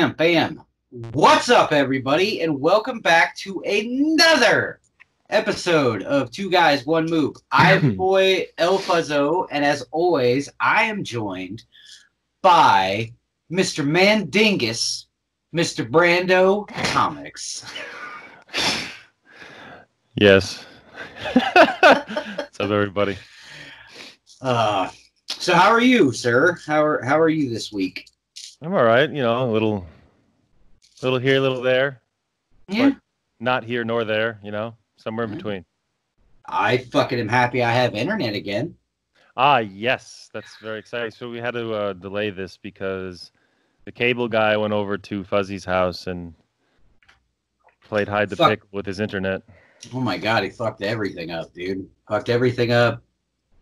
Bam, bam. What's up, everybody, and welcome back to another episode of Two Guys, One Move. I'm your boy, El Fuzzo, and as always, I am joined by Mr. Mandingus, Mr. Brando Comics. Yes. What's up, everybody? So how are you, sir? How are you this week? I'm all right. You know, a little here, a little there. Yeah. But not here nor there, you know, somewhere in between. I fucking am happy I have internet again. Ah, yes. That's very exciting. So we had to delay this because the cable guy went over to Fuzzy's house and played hide the pick with his internet. Oh my God, he fucked everything up, dude. Fucked everything up.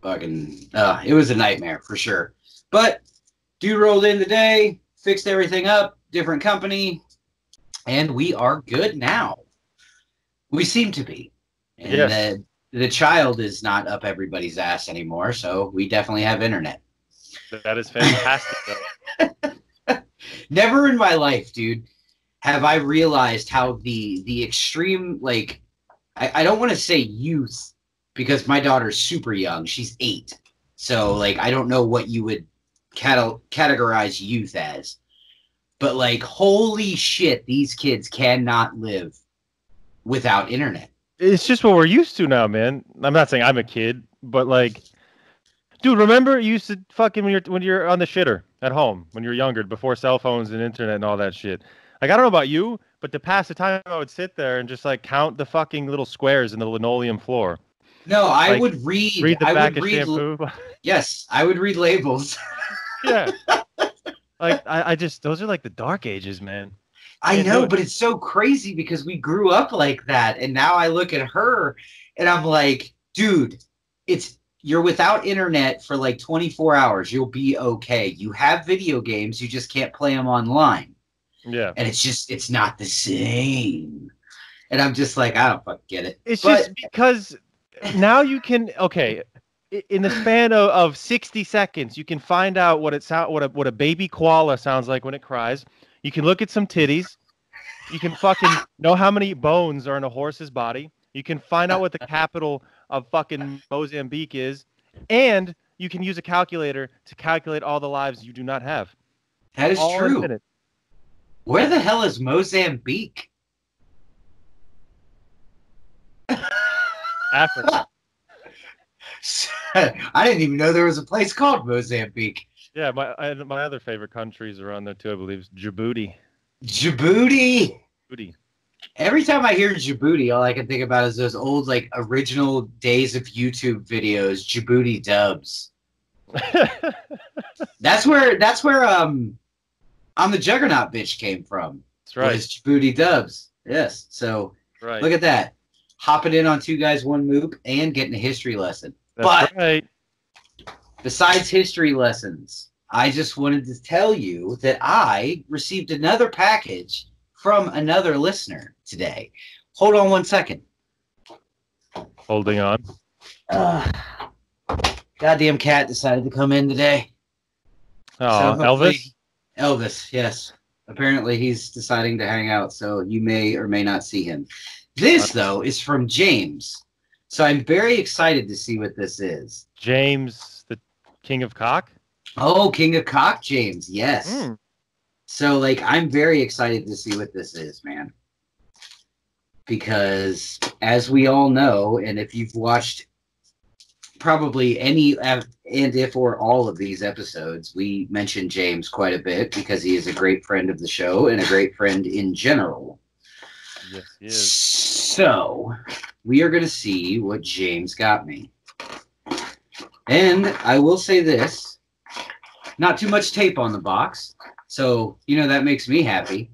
Fucking, it was a nightmare for sure. But dude rolled in today, fixed everything up, different company, and we are good now. We seem to be. And yes. The child is not up everybody's ass anymore, so we definitely have internet. That is fantastic, though. Never in my life, dude, have I realized how the extreme, like, I don't want to say youth, because my daughter's super young. She's 8. So, like, I don't know what you would categorize youth as. But, like, holy shit, these kids cannot live without internet. It's just what we're used to now, man. I'm not saying I'm a kid, but, like, dude, remember you used to fucking when you're on the shitter at home, when you're younger, before cell phones and internet and all that shit. Like, I don't know about you, but to pass the time, I would sit there and just, like, count the fucking little squares in the linoleum floor. No, I would read the back of shampoo. Yes, I would read labels. Yeah. Like, I just, those are like the dark ages, man. I know, but it's so crazy because we grew up like that. And now I look at her and I'm like, dude, you're without internet for like 24 hours. You'll be okay. You have video games. You just can't play them online. Yeah. And it's not the same. And I'm just like, I don't fucking get it. It's just because now you can, okay, in the span of 60 seconds, you can find out what a baby koala sounds like when it cries. You can look at some titties. You can fucking know how many bones are in a horse's body. You can find out what the capital of fucking Mozambique is. And you can use a calculator to calculate all the lives you do not have. That is true. Where the hell is Mozambique? Africa. I didn't even know there was a place called Mozambique. Yeah, my other favorite countries are on there too, I believe. Is Djibouti. Djibouti. Djibouti. Every time I hear Djibouti, all I can think about is those old, like, original days of YouTube videos, Djibouti dubs. That's where I'm the Juggernaut bitch came from. That's right. Was Djibouti dubs. Yes. So right. Look at that. Hopping in on Two Guys, One Move and getting a history lesson. That's right. Besides history lessons, I just wanted to tell you that I received another package from another listener today. Hold on one second. Holding on. Goddamn cat decided to come in today. Oh, so Elvis? Elvis, yes. Apparently he's deciding to hang out, so you may or may not see him. This, though, is from James. So I'm very excited to see what this is. James, the King of Cock? Oh, King of Cock, James. Yes. So, like, I'm very excited to see what this is, man. Because, as we all know, and if you've watched probably any and if or all of these episodes, we mention James quite a bit because he is a great friend of the show and a great friend in general. Yes, he is. So, we are going to see what James got me. And I will say this, not too much tape on the box, so, you know, that makes me happy.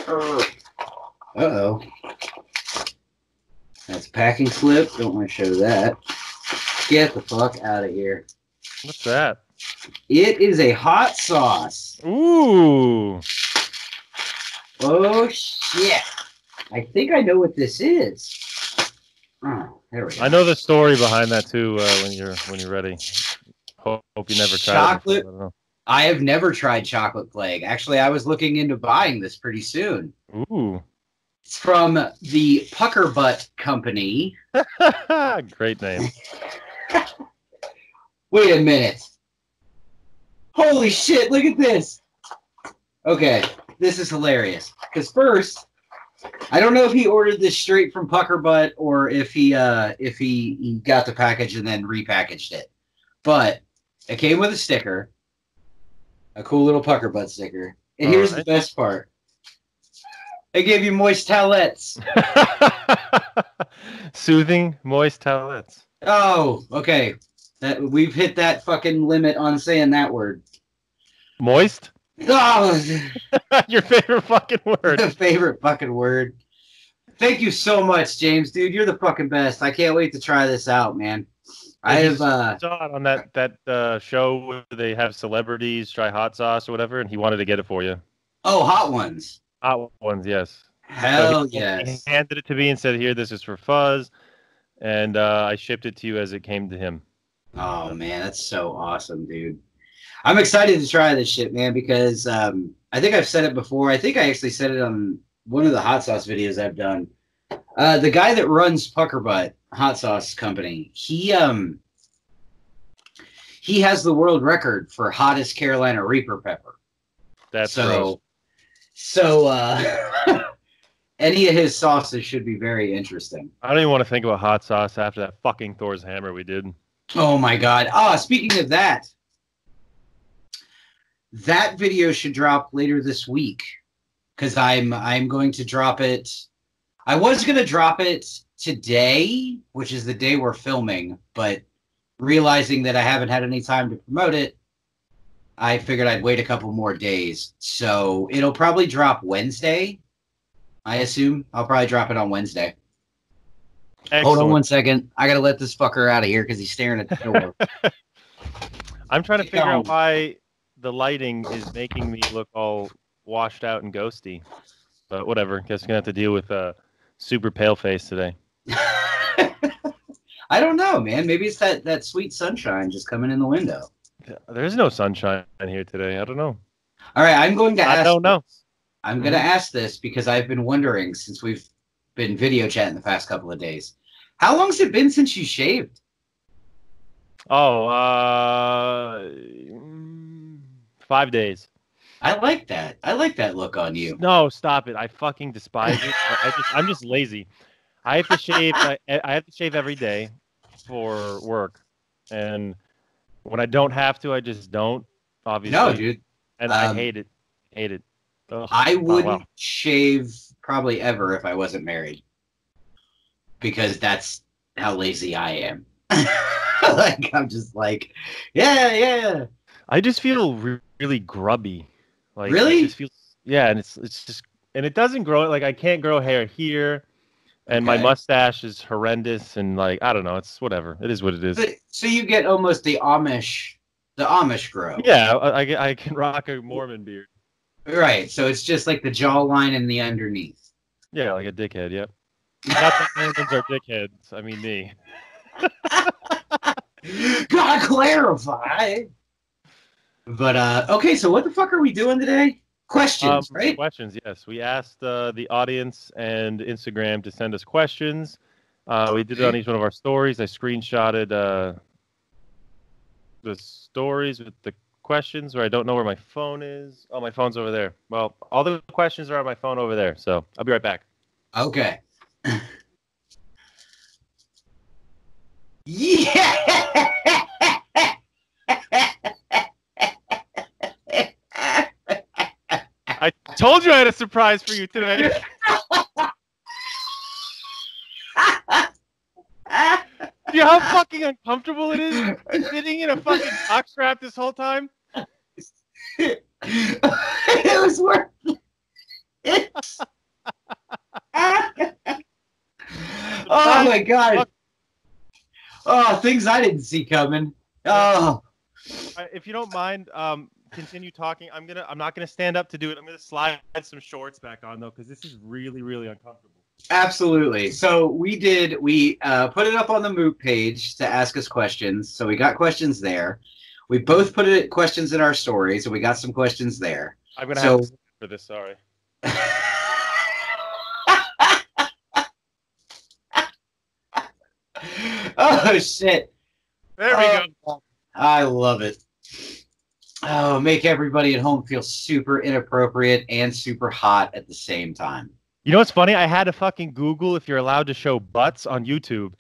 Uh-oh. That's a packing slip. Don't want to show that. Get the fuck out of here. What's that? It is a hot sauce. Ooh. Oh, shit. I think I know what this is. Oh, there we go. I know the story behind that, too, when you're ready. Hope you never tried chocolate, it before, I don't know. I have never tried chocolate plague. Actually, I was looking into buying this pretty soon. Ooh. It's from the Pucker Butt Company. Great name. Wait a minute. Holy shit, look at this. Okay, this is hilarious. Because first, I don't know if he ordered this straight from Pucker Butt or if he got the package and then repackaged it. But it came with a sticker. A cool little Pucker Butt sticker. And here's the best part. They gave you moist towelettes. Soothing, moist towelettes. Oh, okay. We've hit that fucking limit on saying that word. Moist? Oh, your favorite fucking word. Favorite fucking word. Thank you so much, James, dude. You're the fucking best. I can't wait to try this out, man. I saw it on that show where they have celebrities try hot sauce or whatever, and he wanted to get it for you. Oh, Hot Ones. Hot Ones, yes. Hell so yes. He handed it to me and said, "Here, this is for Fuzz," and I shipped it to you as it came to him. Oh man, that's so awesome, dude. I'm excited to try this shit, man, because I think I've said it before. I think I actually said it on one of the hot sauce videos I've done. The guy that runs Pucker Butt Hot Sauce Company, he has the world record for hottest Carolina Reaper pepper. That's gross. So any of his sauces should be very interesting. I don't even want to think about hot sauce after that fucking Thor's Hammer we did. Oh my god. Speaking of that video should drop later this week because I'm going to drop it. I was going to drop it today, which is the day we're filming, but realizing that I haven't had any time to promote it, I figured I'd wait a couple more days. So it'll probably drop Wednesday, I assume. I'll probably drop it on Wednesday. Excellent. Hold on one second. I got to let this fucker out of here because he's staring at the door. I'm trying to figure out why the lighting is making me look all washed out and ghosty. But whatever. Guess we're going to have to deal with a super pale face today. I don't know, man. Maybe it's that sweet sunshine just coming in the window. There's no sunshine here today. I don't know. All right, I'm going to ask. I don't know. I'm going to ask this because I've been wondering since we've been video chatting the past couple of days. How long's it been since you shaved? Oh, 5 days. I like that. I like that look on you. No, stop it. I fucking despise it. I'm just lazy. I have to shave. I have to shave every day for work, and when I don't have to, I just don't. Obviously, no, dude. And I hate it. Hate it. Ugh. I wouldn't shave probably ever if I wasn't married, because that's how lazy I am. Like I'm just like, yeah. I just feel really grubby. Like really? It just feels, yeah, and it's just, and it doesn't grow. Like I can't grow hair here. And my mustache is horrendous, and like I don't know, it's whatever. It is what it is. So you get almost the Amish grow. Yeah, I can rock a Mormon beard. Right. So it's just like the jawline and the underneath. Yeah, like a dickhead. Yep. Not that Mormons are dickheads. I mean me. Gotta clarify. But okay, so what the fuck are we doing today? Questions, right? Questions, yes. We asked the audience and Instagram to send us questions. We did it on each one of our stories. I screenshotted the stories with the questions where I don't know where my phone is. Oh, my phone's over there. Well, all the questions are on my phone over there, so I'll be right back. Okay. Yeah! I told you I had a surprise for you today. See how fucking uncomfortable it is sitting in a fucking box strap this whole time? It was worth it. Oh my god. Oh, things I didn't see coming. Oh. If you don't mind, continue talking. I'm not gonna stand up to do it. I'm gonna slide some shorts back on though, because this is really, really uncomfortable. Absolutely. So we put it up on the Moot page to ask us questions. So we got questions there. We both put questions in our story, so we got some questions there. I'm gonna have to for this. Sorry. Oh shit! There we go. I love it. Oh, make everybody at home feel super inappropriate and super hot at the same time. You know what's funny? I had to fucking Google if you're allowed to show butts on YouTube,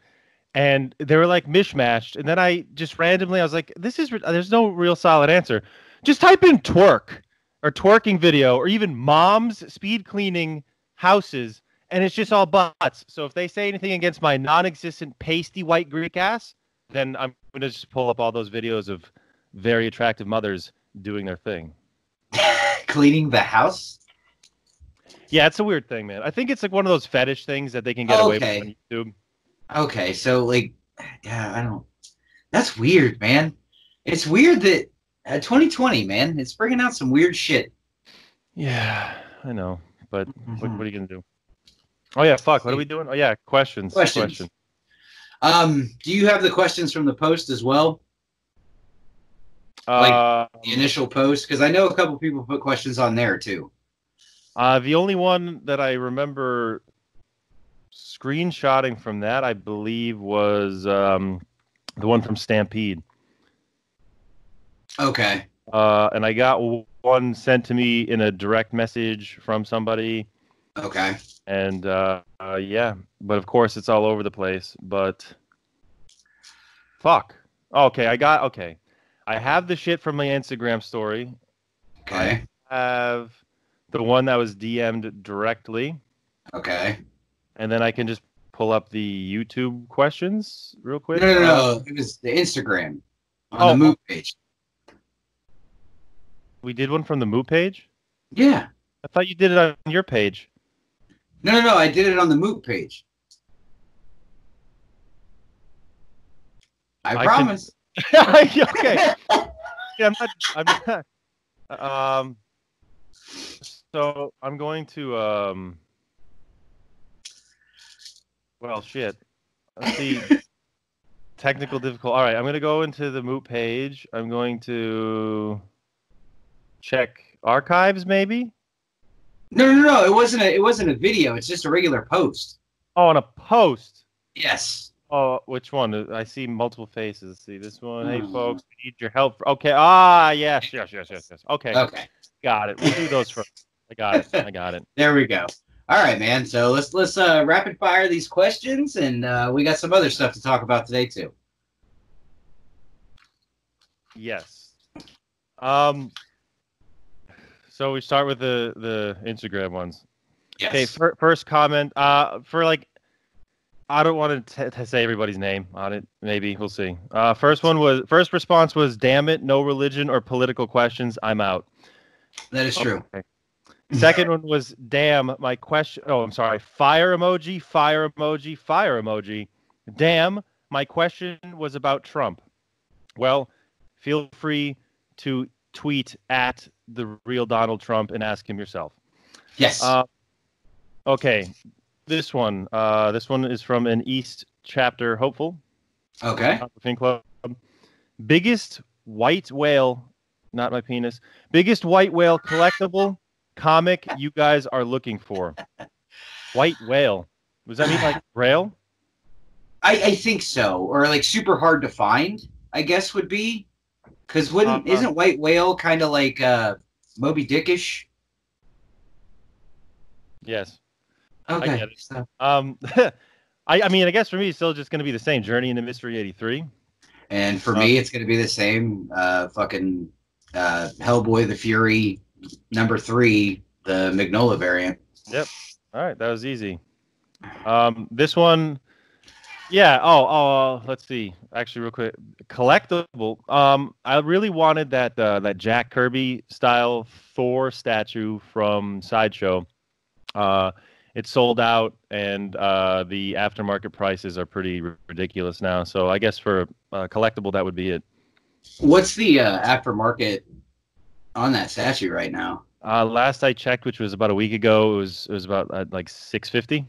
and they were like mishmashed. And then I just randomly, I was like, there's no real solid answer. Just type in twerk or twerking video or even moms speed cleaning houses, and it's just all butts. So if they say anything against my non-existent pasty white Greek ass, then I'm going to just pull up all those videos of very attractive mothers doing their thing. Cleaning the house? Yeah, it's a weird thing, man. I think it's like one of those fetish things that they can get away with on YouTube. Okay, so like, yeah, I don't. That's weird, man. It's weird that 2020, man, it's bringing out some weird shit. Yeah, I know, but what are you gonna do? Oh yeah, fuck. What are we doing? Oh yeah, questions. Do you have the questions from the post as well? Like the initial post, because I know a couple people put questions on there too. The only one that I remember screenshotting from that, I believe, was the one from Stampede. Okay. And I got one sent to me in a direct message from somebody. Okay. And yeah, but of course it's all over the place. But fuck. Okay, I have the shit from my Instagram story. Okay. I have the one that was DM'd directly. Okay. And then I can just pull up the YouTube questions real quick. No. It was the Instagram on the Moot page. We did one from the Moot page? Yeah. I thought you did it on your page. No. I did it on the Moot page. I promise. Okay. Yeah, I'm not. So I'm going to. Well, shit. Let's see. Technical difficult. All right, I'm going to go into the Moot page. I'm going to check archives, maybe. No. It wasn't a video. It's just a regular post. Oh, on a post. Yes. Oh, which one? I see multiple faces. See this one. Hey, folks, we need your help. Okay. Yes. Okay. Got it. We'll do those first. I got it. There we go. All right, man. So let's rapid fire these questions, and we got some other stuff to talk about today too. Yes. So we start with the Instagram ones. Yes. Okay. First comment. For like, I don't want to say everybody's name on it. Maybe we'll see. First response was, "Damn it, no religion or political questions. I'm out." That is true. Okay. Second one was, "Damn, my question." Oh, I'm sorry. Fire emoji, fire emoji, fire emoji. Damn, my question was about Trump. Well, feel free to tweet at the real Donald Trump and ask him yourself. Yes. Okay. This one is from an East Chapter hopeful. Okay. Fan club. Biggest white whale, not my penis. Biggest white whale collectible comic you guys are looking for. White whale. Does that mean like Braille? I think so, or like super hard to find. I guess would be, because isn't white whale kind of like Moby Dickish? Yes. Okay. I get it. So. I mean, I guess for me, it's still just going to be the same Journey into Mystery 83. And for me, it's going to be the same fucking Hellboy the Fury #3, the Magnola variant. Yep. All right, that was easy. This one, yeah. Let's see. Actually, real quick, collectible. I really wanted that Jack Kirby style Thor statue from Sideshow. It's sold out, and the aftermarket prices are pretty ridiculous now. So I guess for collectible, that would be it. What's the aftermarket on that statue right now? Last I checked, which was about a week ago, it was about like $650.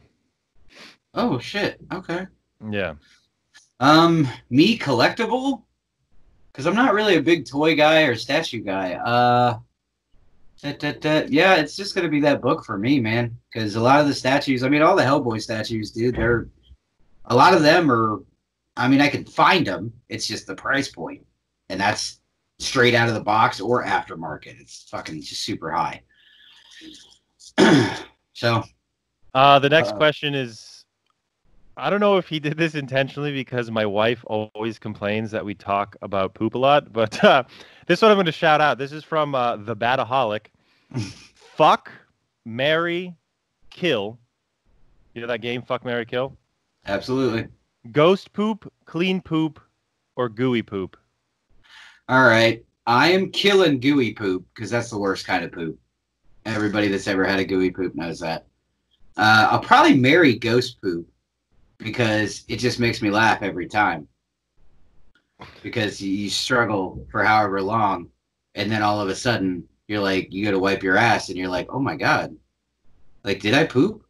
Oh shit! Okay. Yeah. Me collectible. because I'm not really a big toy guy or statue guy. Yeah, it's just gonna be that book for me, man. Because a lot of the statues, I mean, all the Hellboy statues, dude, they're a lot of them are. I mean, I could find them. It's just the price point, and that's straight out of the box or aftermarket. It's fucking just super high. So, The next question is, I don't know if he did this intentionally because my wife always complains that we talk about poop a lot, but this one I'm going to shout out. This is from the Bataholic. Fuck, marry, kill. You know that game, Fuck, Marry, Kill? absolutely. Ghost poop, clean poop, or gooey poop? All right. I am killing gooey poop because that's the worst kind of poop. Everybody that's ever had a gooey poop knows that. I'll probably marry ghost poop because it just makes me laugh every time. Because you struggle for however long, and then all of a sudden you're like, you go to wipe your ass, and you're like, oh my God, like, did I poop?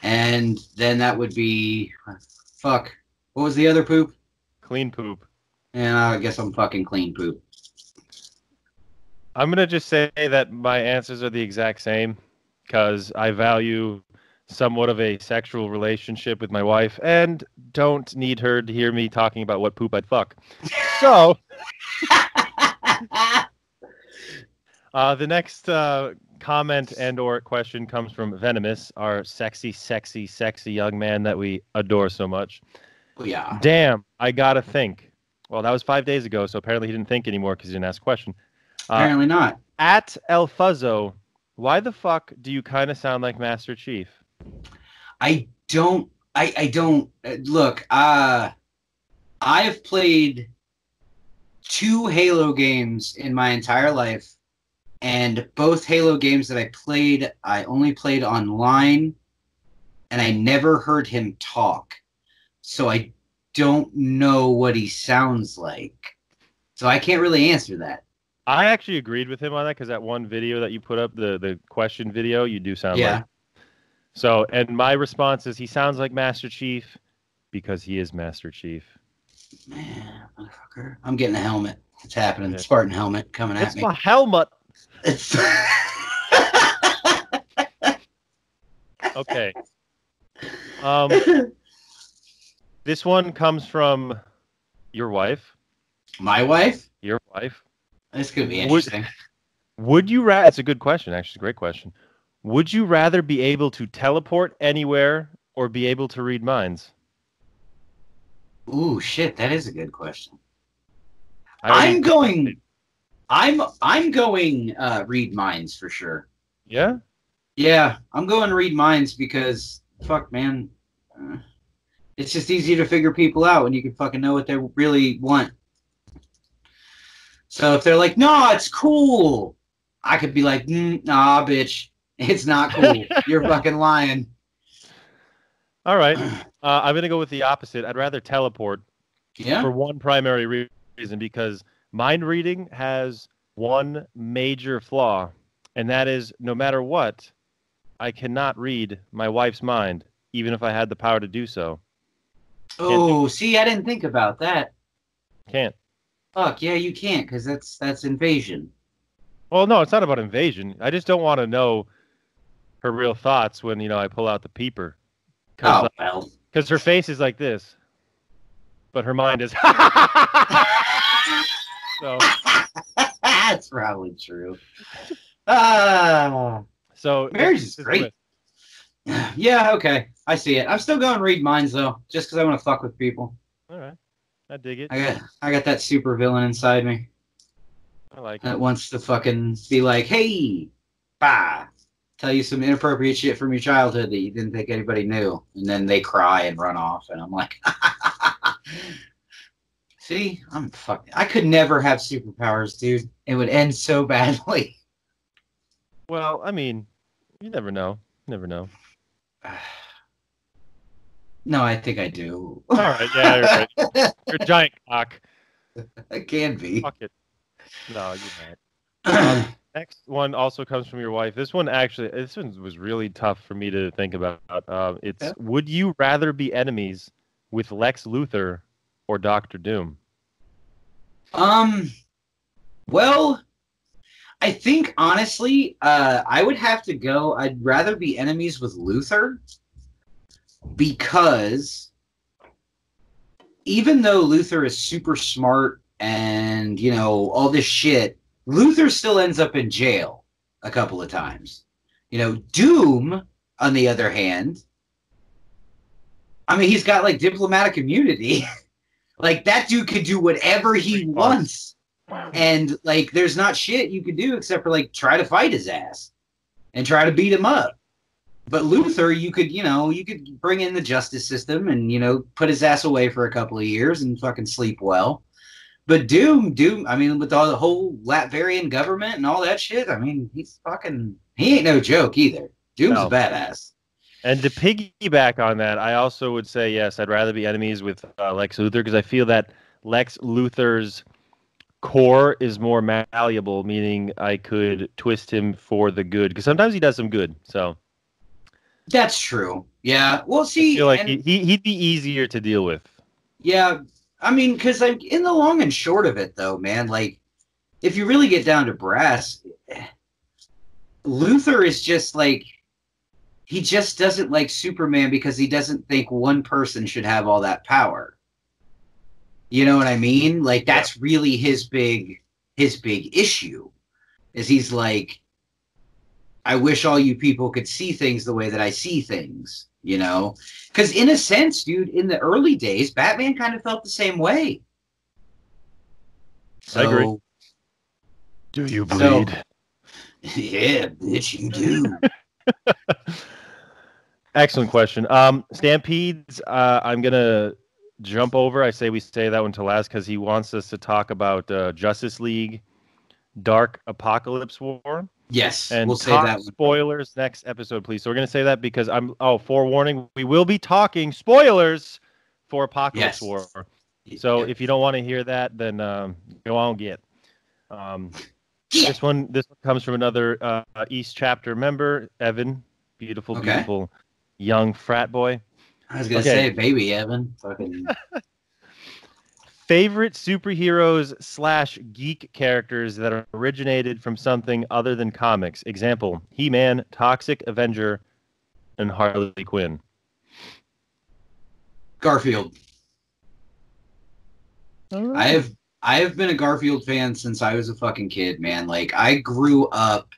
And then that would be, fuck, what was the other poop? Clean poop. And I guess I'm fucking clean poop. I'm going to just say that my answers are the exact same because I value somewhat of a sexual relationship with my wife and don't need her to hear me talking about what poop I'd fuck. So, the next comment and or question comes from Venomous, our sexy, sexy, sexy young man that we adore so much. Oh, yeah. Damn, I gotta think. Well, that was 5 days ago, so apparently he didn't think anymore because he didn't ask a question. Apparently not. At El Fuzzo, why the fuck do you kind of sound like Master Chief? I don't look, I have played 2 Halo games in my entire life, and both Halo games that I played, I only played online, and I never heard him talk. So I don't know what he sounds like. So I can't really answer that. I actually agreed with him on that because that one video that you put up, the question video, you do sound Yeah. like. So, and my response is he sounds like Master Chief because he is Master Chief. Man, motherfucker. I'm getting a helmet. It's happening. Yeah. Spartan helmet coming at me. It's my helmet. It's okay. This one comes from your wife. My wife? Your wife. This could be interesting. Would you rather? It's a good question. Actually, it's a great question. Would you rather be able to teleport anywhere or be able to read minds? Ooh, shit, that is a good question. I'm going read minds for sure. Yeah? Yeah, I'm going read minds because fuck, man. It's just easier to figure people out when you can fucking know what they really want. So if they're like, no, it's cool, I could be like, nah, bitch, it's not cool. You're fucking lying. All right. I'm going to go with the opposite. I'd rather teleport. Yeah. For one primary reason, because mind reading has one major flaw, and that is no matter what, I cannot read my wife's mind, even if I had the power to do so. Oh, see, I didn't think about that. Can't. Fuck, yeah, you can't, because that's invasion. Well, no, it's not about invasion. I just don't want to know her real thoughts when, I pull out the peeper. Oh, well. Because her face is like this. But her mind is... So that's probably true. So marriage is great. Yeah, okay. I see it. I'm still going to read minds, though, just because I want to fuck with people. All right. I dig it. I got that super villain inside me. I like that it. Wants to fucking be like, hey, bah, tell you some inappropriate shit from your childhood that you didn't think anybody knew. And then they cry and run off. And I'm like, see, I'm fucking... I could never have superpowers, dude. It would end so badly. Well, I mean, you never know. Never know. No, I think I do. All right, yeah, you're right. You're a giant cock. I can be. Fuck it. No, you're not. Next one also comes from your wife. This one was really tough for me to think about. Would you rather be enemies with Lex Luthor or Doctor Doom? Well, I think honestly, I would have to go. I'd rather be enemies with Luther because even though Luther is super smart and, all this shit, Luther still ends up in jail a couple of times. Doom, on the other hand, I mean, he's got like diplomatic immunity. Like that dude could do whatever he wants. And like there's not shit you could do except for like try to fight his ass and try to beat him up. But Luther, you could bring in the justice system and, put his ass away for a couple of years and fucking sleep well. But Doom, I mean, with all the whole Latvian government and all that shit, I mean, he ain't no joke either. Doom's a badass. And to piggyback on that, I also would say, yes, I'd rather be enemies with Lex Luthor because I feel that Lex Luthor's core is more malleable, meaning I could twist him for the good because sometimes he does some good. So that's true. Yeah. Well, see, I feel like he'd be easier to deal with. Yeah. I mean, because like in the long and short of it, though, man, like if you really get down to brass, Luther is just like he just doesn't like Superman because he doesn't think one person should have all that power. You know what I mean? Like that's really his big issue is he's like, I wish all you people could see things the way that I see things, because in a sense, dude, in the early days, Batman kind of felt the same way. So, I agree. Do you bleed? Yeah, bitch, you do. Excellent question. Stampedes, I'm going to jump over. I say we say that one to last because he wants us to talk about Justice League Dark Apokolips War. Yes, and we'll say that. Spoilers next episode, please. So we're going to say that because forewarning, we will be talking spoilers for Apokolips War. So if you don't want to hear that, then go on get. This one comes from another East Chapter member, Evan. Beautiful young frat boy. I was going to say, baby Evan. Fucking... Favorite superheroes / geek characters that originated from something other than comics. Example, He-Man, Toxic Avenger, and Harley Quinn. Garfield. Right. I have been a Garfield fan since I was a fucking kid, man. Like I grew up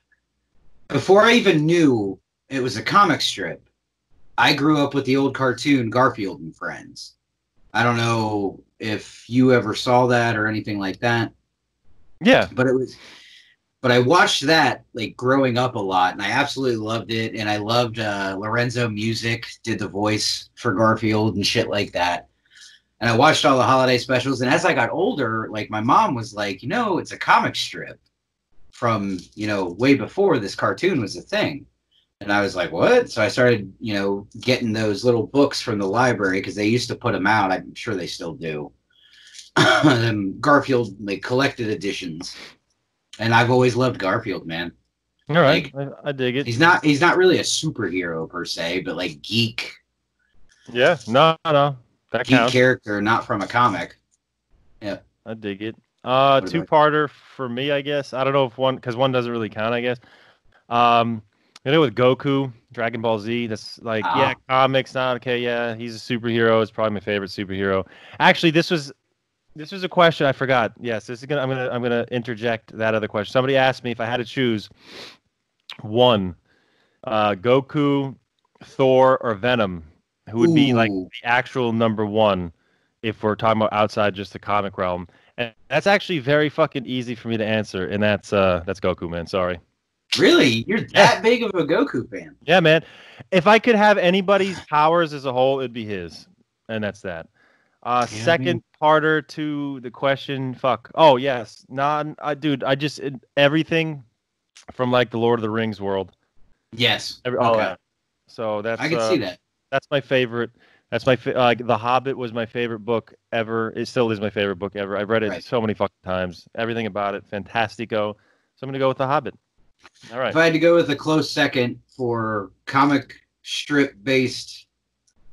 before I even knew it was a comic strip. I grew up with the old cartoon Garfield and Friends. I don't know if you ever saw that or anything like that. Yeah. But I watched that like growing up a lot and I absolutely loved it. And I loved Lorenzo Music did the voice for Garfield and shit like that. And I watched all the holiday specials. And as I got older, like my mom was like, it's a comic strip from, way before this cartoon was a thing. And I was like, what? So I started, getting those little books from the library because they used to put them out. I'm sure they still do. Garfield, like collected editions. And I've always loved Garfield, man. All right. Like, I dig it. He's not really a superhero per se, but like geek. Yeah. No. That geek counts. Character, not from a comic. Yeah. I dig it. Two-parter for me, I guess. I don't know if because one doesn't really count, I guess. With Goku, Dragon Ball Z, that's like, comics, not okay. Yeah, he's a superhero. It's probably my favorite superhero. Actually, this was a question I forgot. Yes, I'm gonna interject that other question. Somebody asked me if I had to choose one, Goku, Thor, or Venom, who would be like the actual number one if we're talking about outside just the comic realm. And that's actually very fucking easy for me to answer, and that's Goku, man. Sorry. Really? You're that big of a Goku fan? Yeah, man. If I could have anybody's powers as a whole, it'd be his. And that's that. Second parter to the question, fuck. Oh, yes. Dude, everything from like the Lord of the Rings world. Yes. Okay. So that's... I can see that. That's my favorite. That's my... The Hobbit was my favorite book ever. It still is my favorite book ever. I've read it so many fucking times. Everything about it. Fantastico. So I'm going to go with The Hobbit. All right. If I had to go with a close second for comic strip based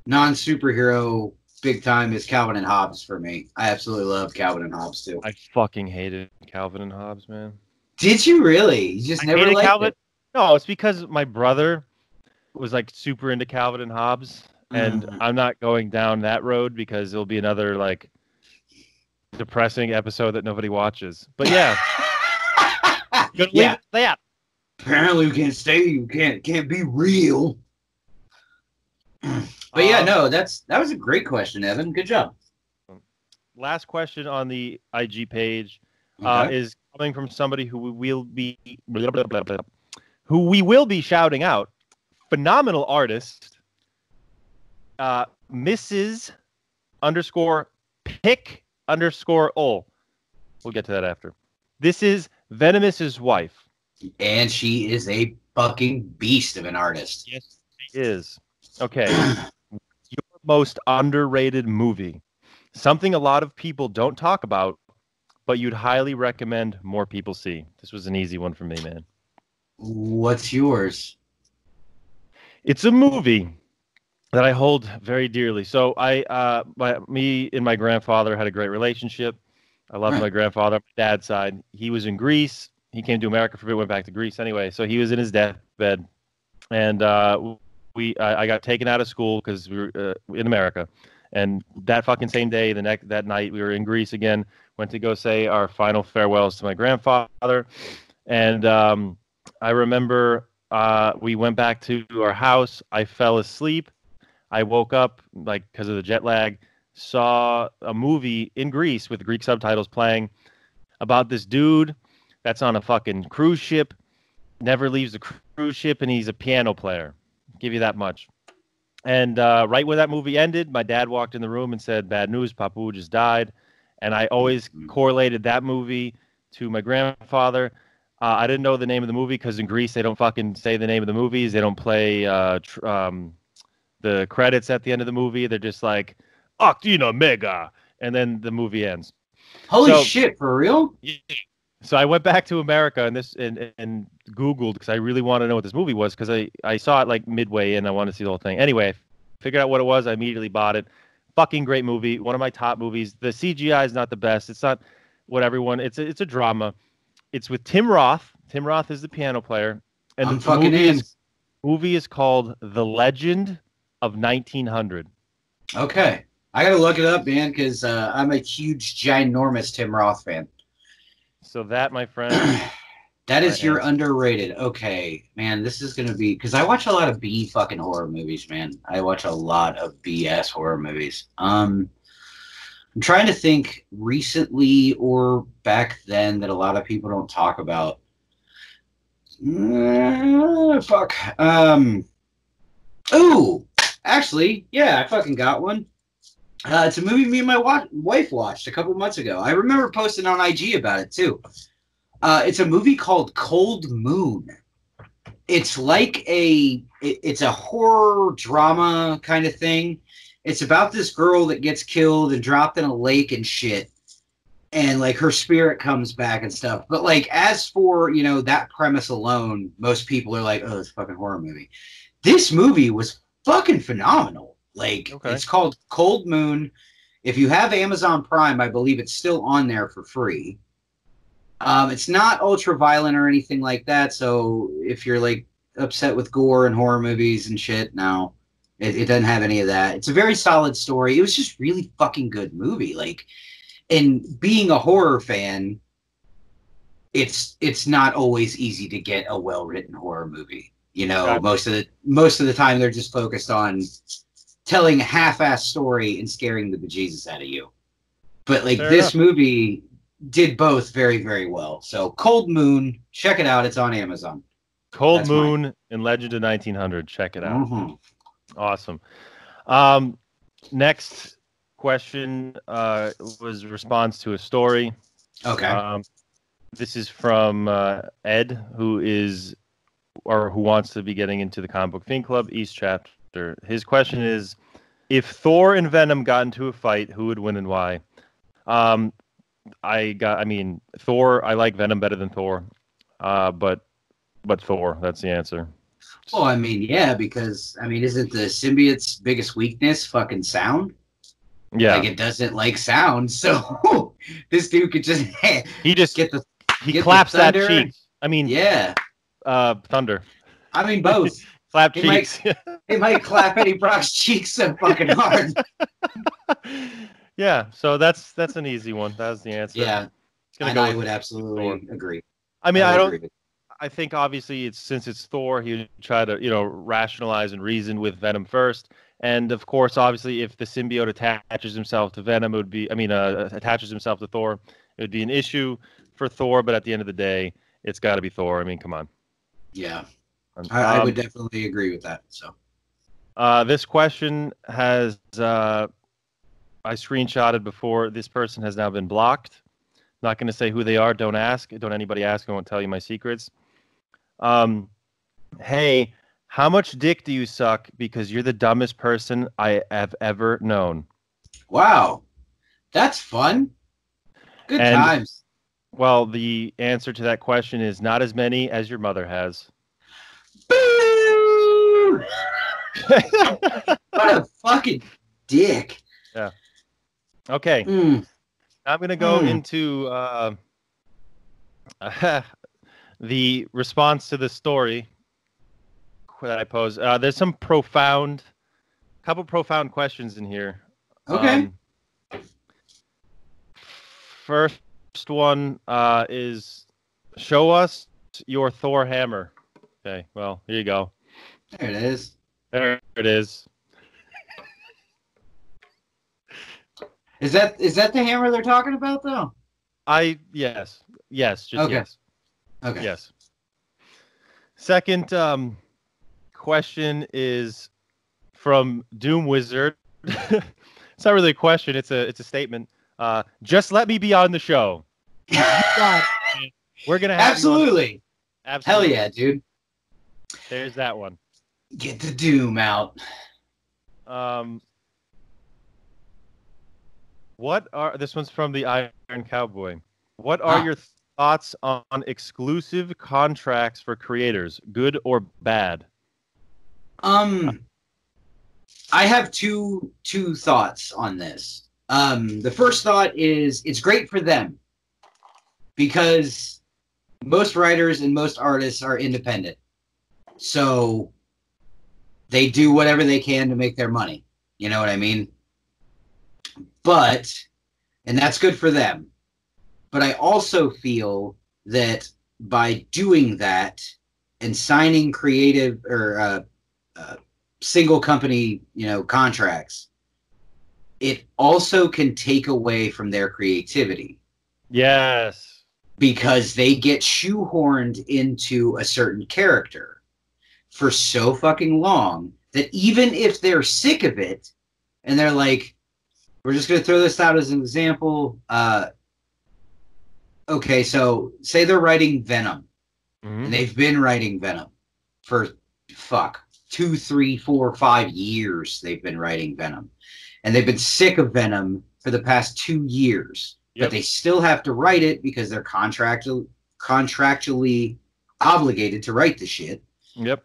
non-superhero big time is Calvin and Hobbes for me. I absolutely love Calvin and Hobbes too. I fucking hated Calvin and Hobbes, man. Did you really? You just I never hated liked Calvin. it? No, it's because my brother was like super into Calvin and Hobbes, and Mm. I'm not going down that road because it'll be another like depressing episode that nobody watches. But yeah, gonna leave Yeah. it at that. Apparently, you can't stay. You can't be real. But yeah, Um, no, that was a great question, Evan. Good job. Last question on the IG page Okay. is coming from somebody who we will be shouting out. Phenomenal artist, Mrs. underscore pick underscore ol. We'll get to that after. This is Venomous's wife. And she is a fucking beast of an artist. Yes, she is. Okay. Your most underrated movie. Something a lot of people don't talk about, but you'd highly recommend more people see. This was an easy one for me, man. What's yours? It's a movie that I hold very dearly. So me and my grandfather had a great relationship. I loved my grandfather on my dad's side. He was in Greece. He came to America for a bit, went back to Greece anyway. So he was in his deathbed, and I got taken out of school because we were in America. And that fucking same day, that night, we were in Greece again. Went to go say our final farewells to my grandfather, and I remember we went back to our house. I fell asleep. I woke up like because of the jet lag. Saw a movie in Greece with Greek subtitles playing about this dude that's on a fucking cruise ship, never leaves the cruise ship, and he's a piano player. Give you that much. And right when that movie ended, my dad walked in the room and said, "Bad news, Papu just died." And I always correlated that movie to my grandfather. I didn't know the name of the movie because in Greece they don't fucking say the name of the movies. They don't play the credits at the end of the movie. They're just like Actina Mega, and then the movie ends. Holy shit, for real? Yeah. So I went back to America and Googled because I really wanted to know what this movie was because I saw it like midway and I wanted to see the whole thing. Anyway, I figured out what it was. I immediately bought it. Fucking great movie. One of my top movies. The CGI is not the best. It's not what everyone. It's a drama. It's with Tim Roth. Tim Roth is the piano player, and I'm fucking in. Movie is called The Legend of 1900. Okay. I gotta look it up, man, because I'm a huge, ginormous Tim Roth fan. So that, my friend, that is your underrated. Okay, man, this is gonna be because I watch a lot of B fucking horror movies, man. I watch a lot of BS horror movies. I'm trying to think recently or back then that a lot of people don't talk about. Fuck. Ooh, actually, yeah, I fucking got one. It's a movie me and my wife watched a couple months ago. I remember posting on IG about it too. It's a movie called Cold Moon. It's like it's a horror drama kind of thing. It's about this girl that gets killed and dropped in a lake and shit. And like her spirit comes back and stuff. But like as for, that premise alone, most people are like, oh, it's a fucking horror movie. This movie was fucking phenomenal. Like, It's called Cold Moon. If you have Amazon Prime, I believe it's still on there for free. It's not ultra violent or anything like that. So if you're like upset with gore and horror movies and shit, no, it doesn't have any of that. It's a very solid story. It was just really fucking good movie. Like, and being a horror fan, it's not always easy to get a well written horror movie. Most of the time they're just focused on telling a half-assed story and scaring the bejesus out of you. But like this movie did both very, very well. So Cold Moon, check it out. It's on Amazon. Cold Moon and Legend of 1900. Check it out. Mm-hmm. Awesome. Next question was a response to a story. Okay. This is from Ed, who wants to be getting into the Comic Book Fiend Club East chapter. His question is, if Thor and Venom got into a fight, who would win and why? Thor. I like Venom better than Thor, but Thor. That's the answer. Well, yeah, because isn't the symbiote's biggest weakness fucking sound? Yeah. Like, it doesn't like sound, so this dude could just He just get the he get the claps that thunder. cheek. I mean, Yeah, thunder. I mean both. Clap He might cheeks. he might clap Eddie Brock's cheeks so fucking hard. Yeah, so that's an easy one. That's the answer. Yeah, It's gonna and go I with would Thor. absolutely agree. I mean, I I would don't. agree. I think obviously it's since it's Thor, he would try to rationalize and reason with Venom first, and of course, obviously, if the symbiote attaches himself to Venom, it would be. I mean, attaches himself to Thor, it would be an issue for Thor. But at the end of the day, it's got to be Thor. I mean, come on. Yeah, Um, I would definitely agree with that. So, this question has I screenshotted before. This person has now been blocked. Not going to say who they are. Don't ask. Don't anybody ask. I won't tell you my secrets. Hey, how much dick do you suck because you're the dumbest person I have ever known? wow, that's fun. Good And times. well, the answer to that question is not as many as your mother has. Boo! What a fucking dick. Yeah. Okay. Mm, I'm going to go mm. into the response to the story that I posed. There's some couple profound questions in here. Okay. First one is show us your Thor hammer. Okay, well, here you go. There it is. There it is. Is that the hammer they're talking about though? Yes, just Okay. yes. Okay. Yes. Second question is from Doom Wizard. It's not really a question, it's a statement. Just let me be on the show. We're gonna have Absolutely. Absolutely. Hell yeah, dude. There's that one. Get the Doom out. This one's from the Iron Cowboy. What are your thoughts on exclusive contracts for creators, good or bad? I have two thoughts on this. The first thought is it's great for them because most writers and most artists are independent. So they do whatever they can to make their money. You know what I mean? And that's good for them. But I also feel that by doing that and signing creative or single company, contracts, it also can take away from their creativity. Yes. Because they get shoehorned into a certain character for so fucking long that even if they're sick of it and they're like, we're just going to throw this out as an example. Okay, so say they're writing Venom, and they've been writing Venom for 2, 3, 4, 5 years. They've been writing Venom, and they've been sick of Venom for the past 2 years. Yep. But they still have to write it because they're contractually obligated to write the shit. Yep.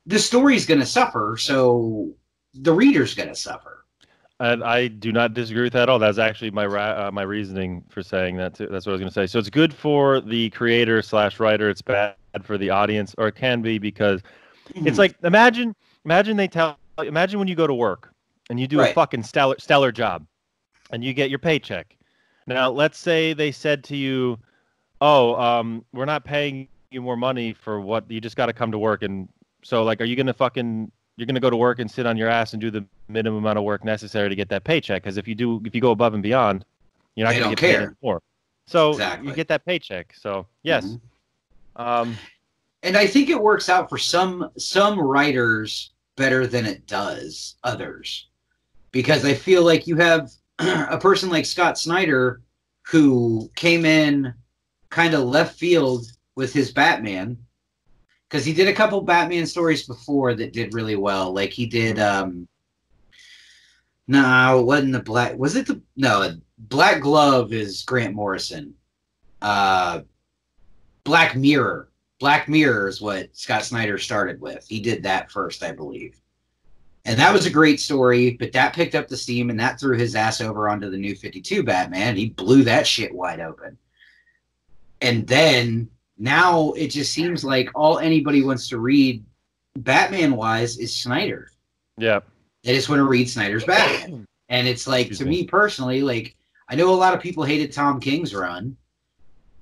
The story's going to suffer, so the reader's going to suffer. And I do not disagree with that at all. That's actually my reasoning for saying that too. That's what I was going to say. So it's good for the creator / writer. It's bad for the audience, or it can be, because it's like imagine when you go to work and you do a fucking stellar job, and you get your paycheck. Now let's say they said to you, "Oh, we're not paying you more money for what you just got to come to work." And so, like, are you gonna you're going to go to work and sit on your ass and do the minimum amount of work necessary to get that paycheck? Because if you go above and beyond, you're not going to get paid anymore. So you get that paycheck. So yes. And I think it works out for some writers better than it does others, because I feel like you have a person like Scott Snyder who came in kind of left field with his Batman. Because he did a couple Batman stories before that did really well. Like he did, no, it wasn't the Black. Was it the no? Black Glove is Grant Morrison. Black Mirror. Black Mirror is what Scott Snyder started with. He did that first, I believe. And that was a great story, but that picked up the steam and that threw his ass over onto the New 52 Batman. He blew that shit wide open. And then now it just seems like all anybody wants to read Batman-wise is Snyder. Yeah. They just want to read Snyder's Batman. And it's like, to me personally, like, I know a lot of people hated Tom King's run.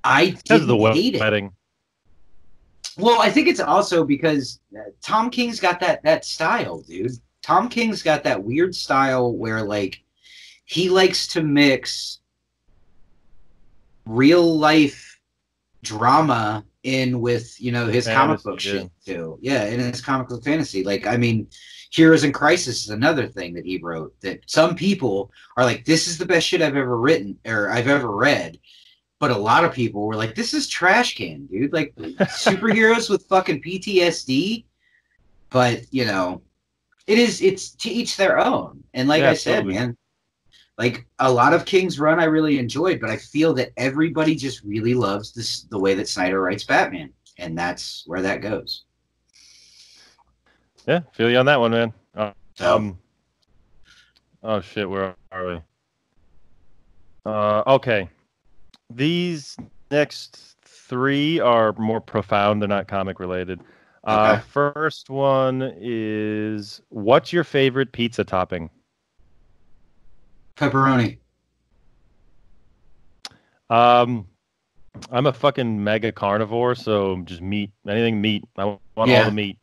I didn't hate it. Well, I think it's also because Tom King's got that style, dude. Tom King's got that weird style where, like, he likes to mix real life drama in with, you know, his comic book shit too. Yeah, in his comic book fantasy. Like, I mean, Heroes in Crisis is another thing that he wrote that some people are like, this is the best shit I've ever written or I've ever read. But a lot of people were like, this is trash can, dude. Like, superheroes with fucking PTSD. But, you know, it's to each their own. And like I said, man, like, a lot of King's run I really enjoyed, but I feel that everybody just really loves the way that Snyder writes Batman. And that's where that goes. Yeah, feel you on that one, man. Oh, shit, where are we? Okay. These next three are more profound. They're not comic related. Okay. First one is, what's your favorite pizza topping? Pepperoni. I'm a fucking mega carnivore, so just meat. Anything meat. I want all the meat.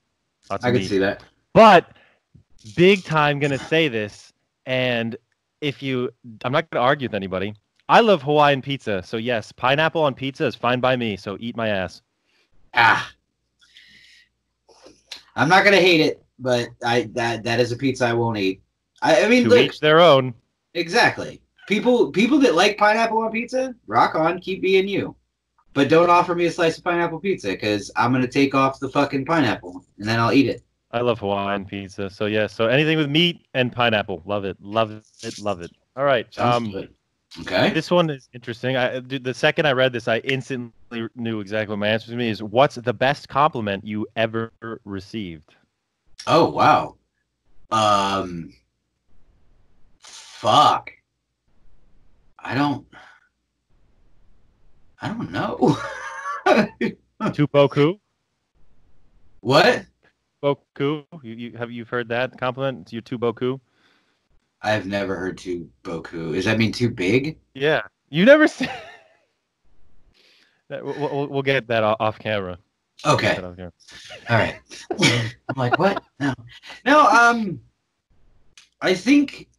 Lots of I can meat. see that. But big time gonna say this, and I'm not gonna argue with anybody. I love Hawaiian pizza, so yes, pineapple on pizza is fine by me, so eat my ass. I'm not going to hate it, but that is a pizza I won't eat. I mean, to each their own. Exactly. People that like pineapple on pizza, rock on, keep being you. But don't offer me a slice of pineapple pizza, because I'm going to take off the fucking pineapple, and then I'll eat it. I love Hawaiian pizza, so yeah, so anything with meat and pineapple. Love it, love it, love it. All right. Sounds good. Okay. This one is interesting. The second I read this, I instantly knew exactly what my answer to me is. What's the best compliment you ever received? Oh, wow. Fuck. I don't know. Tu boku? What? Boku? Have you heard that compliment? You're tu boku? I've never heard too boku. Does that mean too big? Yeah. You never said. We'll get that off camera. Okay. All right. I'm like, what? No. I think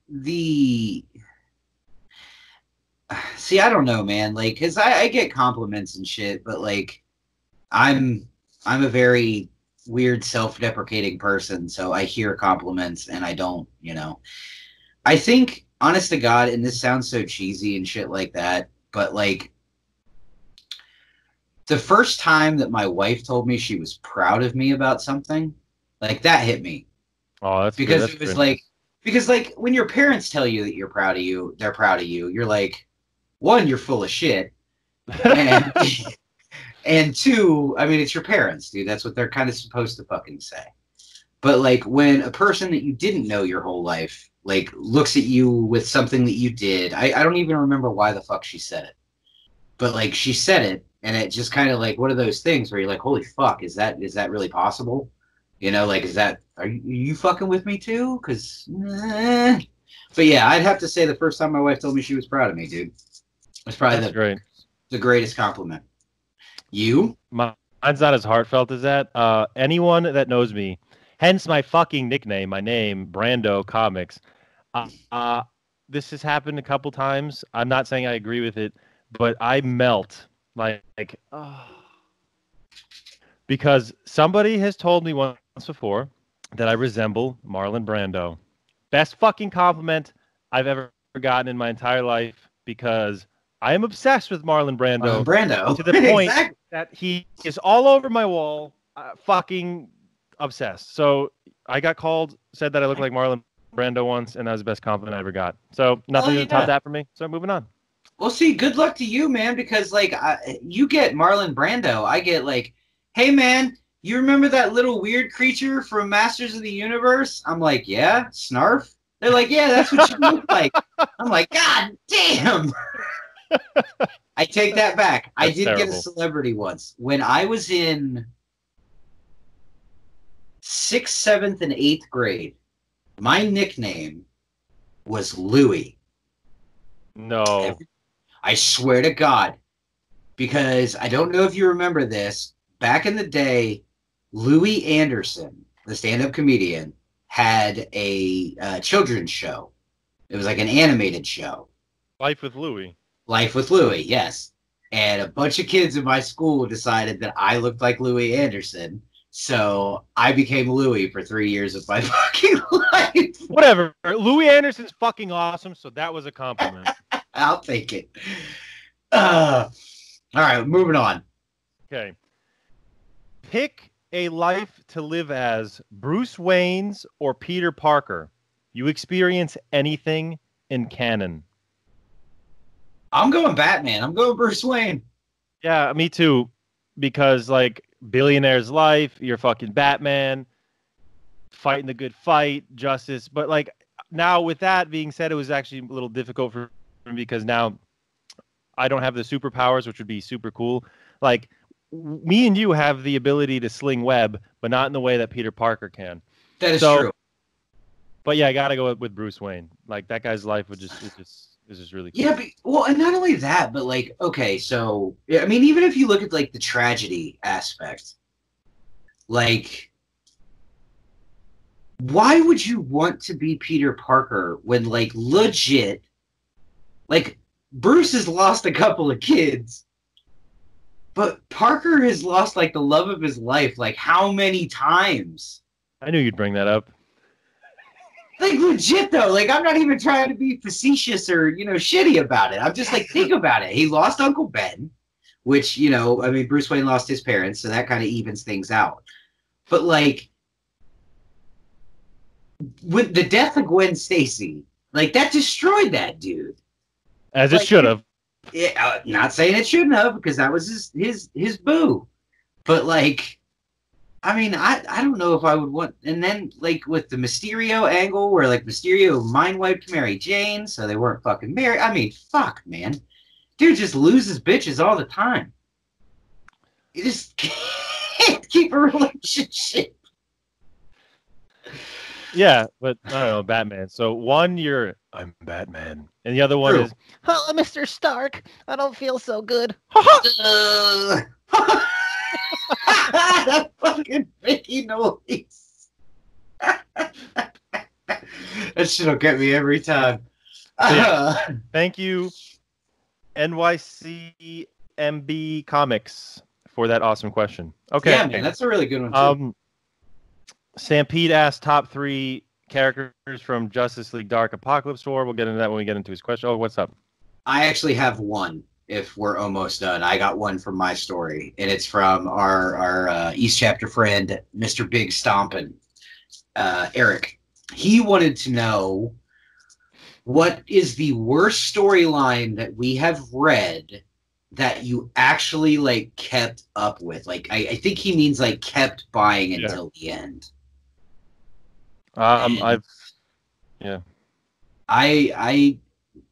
see, I don't know, man. Like, cause I get compliments and shit, but like, I'm a very weird, self-deprecating person, so I hear compliments and I don't, you know. I think, honest to God, and this sounds so cheesy and shit like that, but like, the first time that my wife told me she was proud of me about something, like, that hit me. Oh, that's because good. It was like, because like when your parents tell you that you're proud of you, they're proud of you. You're like, one, you're full of shit, and and two, I mean, it's your parents, dude. That's what they're kind of supposed to fucking say. But like when a person that you didn't know your whole life, like, looks at you with something that you did, I don't even remember why the fuck she said it, but like she said it, and it just kind of like one of those things where you're like, holy fuck, is that really possible? You know, like, are you fucking with me too? Because, but yeah, I'd have to say the first time my wife told me she was proud of me, dude, it's probably the greatest compliment. You? Mine's not as heartfelt as that. Anyone that knows me, hence my fucking nickname, my name, Brando Comics. This has happened a couple times. I'm not saying I agree with it, but I melt like because somebody has told me once before that I resemble Marlon Brando. Best fucking compliment I've ever gotten in my entire life, because I am obsessed with Marlon Brando. To the point exactly. That he is all over my wall, fucking obsessed. So I got said that I look like Marlon Brando once, and that was the best compliment I ever got. So nothing to top that for me. So moving on. Well, see, good luck to you, man, because like you get Marlon Brando, I get like, hey man, you remember that little weird creature from Masters of the Universe? I'm like, yeah, Snarf. They're like, yeah, that's what you look like. I'm like, God damn. I take that back. I That's did get a terrible. celebrity once. When I was in 6th, 7th, and 8th grade, my nickname was Louie. No. I swear to God, because I don't know if you remember this. Back in the day, Louis Anderson, the stand-up comedian, had a children's show. It was like an animated show. Life with Louie. Life with Louie, yes. And a bunch of kids in my school decided that I looked like Louis Anderson. So I became Louis for 3 years of my fucking life. Whatever. Louis Anderson's fucking awesome, so that was a compliment. I'll take it. All right, moving on. Okay. Pick a life to live as Bruce Wayne's or Peter Parker. You experience anything in canon. I'm going Batman. I'm going Bruce Wayne. Yeah, me too. Because, like, billionaire's life, you're fucking Batman, fighting the good fight, justice. But, like, now with that being said, it was actually a little difficult for me because now I don't have the superpowers, which would be super cool. Like, me and you have the ability to sling web, but not in the way that Peter Parker can. That is true. But yeah, I gotta go with Bruce Wayne. Like, that guy's life is just really cool. Yeah, well, and not only that, but like, okay, so I mean, even if you look at like the tragedy aspect, like, why would you want to be Peter Parker when, like, legit, like, Bruce has lost a couple of kids, but Parker has lost like the love of his life, like, how many times? I knew you'd bring that up. Like, legit though, like, I'm not even trying to be facetious or, shitty about it. I'm just like, think about it. He lost Uncle Ben, which, I mean, Bruce Wayne lost his parents, so that kind of evens things out. But, like, with the death of Gwen Stacy, like, that destroyed that dude. As it should have. Yeah, not saying it shouldn't have, because that was his boo. But, like, I mean, I don't know if I would want. And then, like, with the Mysterio angle, where, like, Mysterio mind wiped Mary Jane, so they weren't fucking married. I mean, fuck, man. Dude just loses bitches all the time. You just can't keep a relationship. Yeah, but I don't know, Batman. So one, I'm Batman, and the other one is, oh, Mr. Stark, I don't feel so good. That fucking Mickey noise. That shit'll get me every time. Thank you, NYCMB Comics, for that awesome question. Okay, yeah, man, that's a really good one too. Stampede asked top 3 characters from Justice League Dark Apokolips War. We'll get into that when we get into his question. Oh, what's up? I actually have one. If we're almost done, I got one from my story, and it's from our East Chapter friend, Mr. Big Stompin', Eric. He wanted to know, what is the worst storyline that we have read that you actually, like, kept up with? Like, I think he means, like, kept buying until the end. I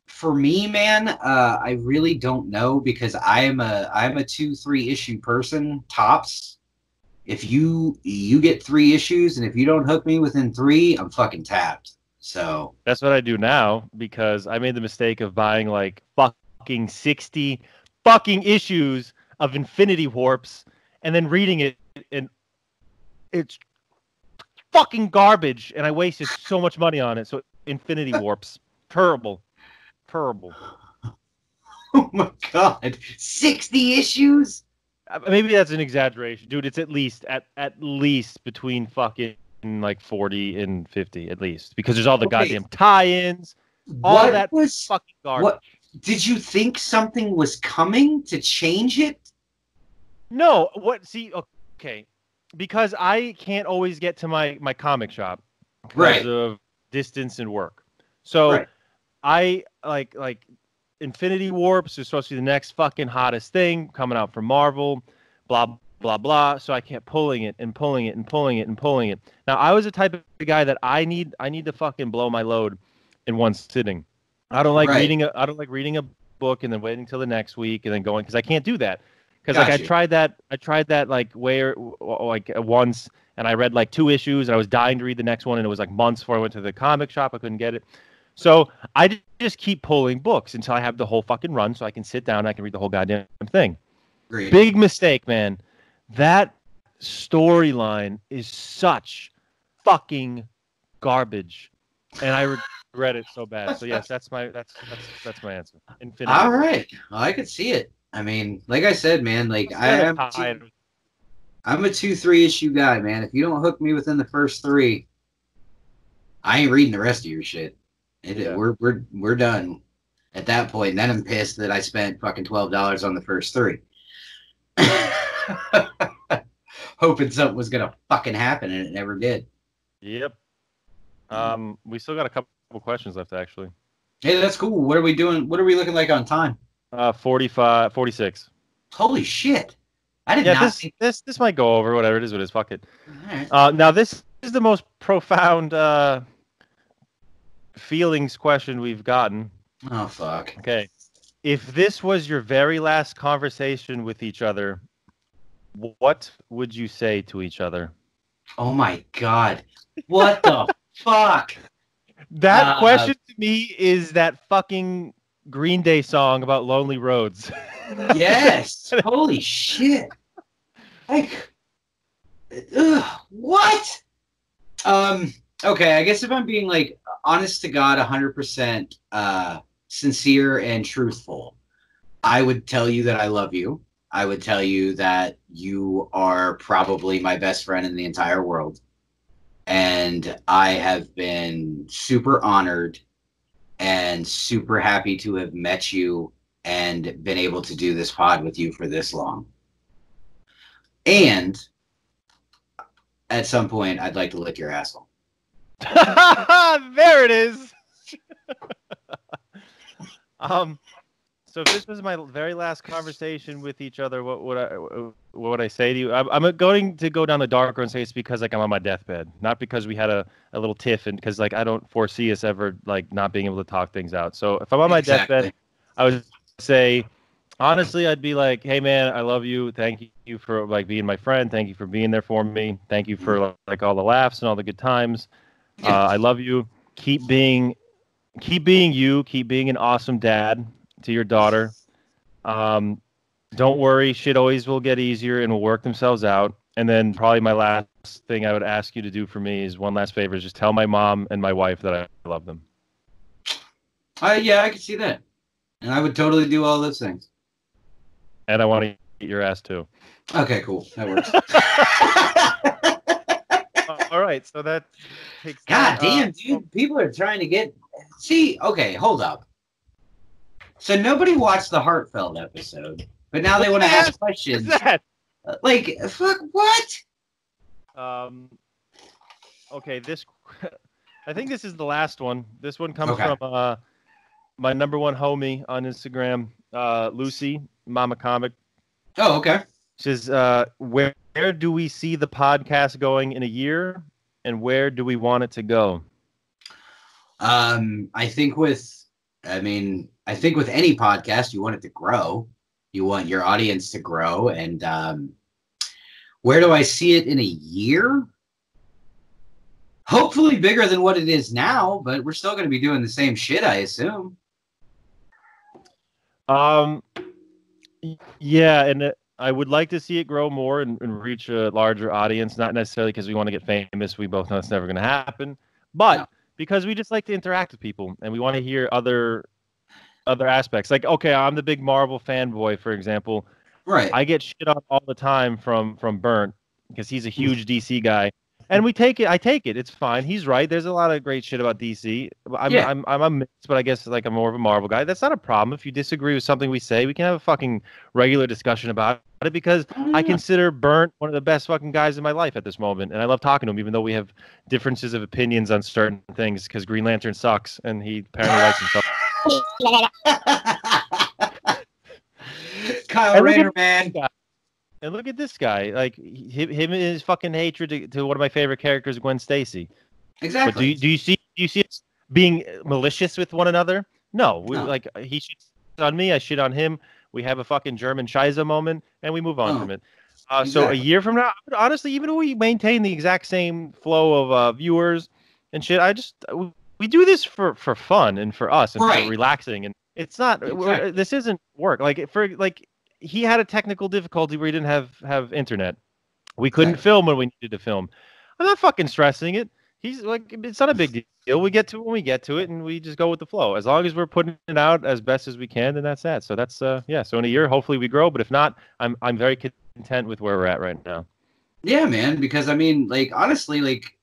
For me, man, I really don't know, because I'm a 2-3 issue person tops. If you get 3 issues, and if you don't hook me within 3, I'm fucking tapped. So that's what I do now, because I made the mistake of buying like fucking 60 fucking issues of Infinity Warps and then reading it, and it's fucking garbage, and I wasted so much money on it. So Infinity Warps, terrible. Oh my god, 60 issues? Maybe that's an exaggeration, dude. It's at least between fucking like 40 and 50 at least, because there's all the goddamn tie-ins, all that fucking garbage. What did you think something was coming to change it? No, okay, because I can't always get to my comic shop because of distance and work. So I like Infinity Warps is supposed to be the next fucking hottest thing coming out from Marvel, blah blah blah. So I kept pulling it and pulling it and pulling it and pulling it. Now I was the type of guy that I need to fucking blow my load in one sitting. I don't like Right. reading a book and then waiting till the next week and then going, because I can't do that. Because like Got you. I tried that like once, and I read like 2 issues and I was dying to read the next one, and it was like months before I went to the comic shop. I couldn't get it. So I just keep pulling books until I have the whole fucking run, so I can sit down and I can read the whole goddamn thing. Great. Big mistake, man. That storyline is such fucking garbage, and I regret it so bad. So yes, that's my answer. Infinity. All right. Well, I could see it. I mean, like I said, man, like I'm a 2-3 issue guy, man. If you don't hook me within the first 3, I ain't reading the rest of your shit. We're done at that point. And then I'm pissed that I spent fucking $12 on the first 3. Hoping something was gonna fucking happen, and it never did. Yep. We still got a couple questions left, actually. Hey, that's cool. What are we doing? What are we looking like on time? 46. Holy shit! I did not. This might go over. Whatever it is, what it is. Fuck it. All right. Now this is the most profound feelings question we've gotten. Oh fuck. Okay. If this was your very last conversation with each other, what would you say to each other? Oh my god. What the fuck? That question to me is that fucking Green Day song about lonely roads. Yes. Holy shit. Like, what? Okay, I guess if I'm being like honest to God, 100% sincere and truthful, I would tell you that I love you. I would tell you that you are probably my best friend in the entire world. And I have been super honored and super happy to have met you and been able to do this pod with you for this long. And at some point, I'd like to lick your asshole. There it is. So if this was my very last conversation with each other, what would I say to you? I'm going to go down the dark road and say it's because like I'm on my deathbed, not because we had a little tiff, and because like I don't foresee us ever like not being able to talk things out. So if I'm on my deathbed, I would say, honestly, I'd be like, hey man, I love you. Thank you for like being my friend. Thank you for being there for me. Thank you for like all the laughs and all the good times. I love you. Keep being you. Keep being an awesome dad to your daughter. Don't worry, shit always will get easier and will work themselves out. And then probably my last thing I would ask you to do for me is one last favor, is just tell my mom and my wife that I love them. Yeah, I can see that. And I would totally do all those things. And I want to eat your ass too. Okay, cool. That works. All right, so that takes... God damn, dude. People are trying to get... See, okay, hold up. So nobody watched the heartfelt episode, but now they want to ask questions. Like, fuck, what? Okay, I think this is the last one. This one comes from my number one homie on Instagram, Lucy, Mama Comic. Oh, okay. She says, where do we see the podcast going in a year, and where do we want it to go? I think with any podcast, you want it to grow. You want your audience to grow. And where do I see it in a year? Hopefully bigger than what it is now, but we're still going to be doing the same shit, I assume. Yeah, and I would like to see it grow more and reach a larger audience, not necessarily because we want to get famous. We both know it's never going to happen, but because we just like to interact with people and we want to hear other aspects. Like, okay, I'm the big Marvel fanboy, for example. Right. I get shit on all the time from Burnt because he's a huge DC guy. And I take it. It's fine. He's right. There's a lot of great shit about DC. I'm a mix, but I guess like I'm more of a Marvel guy. That's not a problem. If you disagree with something we say, we can have a fucking regular discussion about it, because I consider Burnt one of the best fucking guys in my life at this moment. And I love talking to him, even though we have differences of opinions on certain things, because Green Lantern sucks and he apparently likes himself. Kyle Rayner, man. And look at this guy. Like him and his fucking hatred to one of my favorite characters, Gwen Stacy. But Exactly. do you see us being malicious with one another? No. No. Like he shits on me, I shit on him. We have a fucking German Scheiße moment, and we move on from it. So a Exactly. year from now, honestly, even if we maintain the exact same flow of viewers and shit, we do this for fun and for us and Right. for relaxing. And it's not this isn't work. Like he had a technical difficulty where he didn't have internet. We couldn't film when we needed to film. I'm not fucking stressing it. He's like, it's not a big deal. We get to it when we get to it, and we just go with the flow. As long as we're putting it out as best as we can, then that's that. So that's yeah. So in a year, hopefully we grow. But if not, I'm very content with where we're at right now. Yeah, man. Because I mean, like, honestly, like,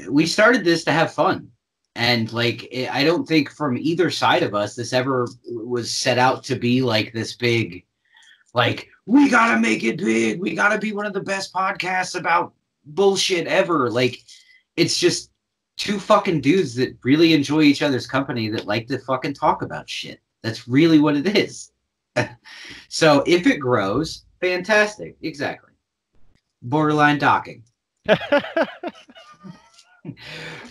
we started this to have fun, and like, I don't think from either side of us this ever was set out to be like this big, like, we gotta make it big. We gotta be one of the best podcasts about bullshit ever. Like, it's just two fucking dudes that really enjoy each other's company that like to fucking talk about shit. That's really what it is. So if it grows, fantastic. Exactly. Borderline docking.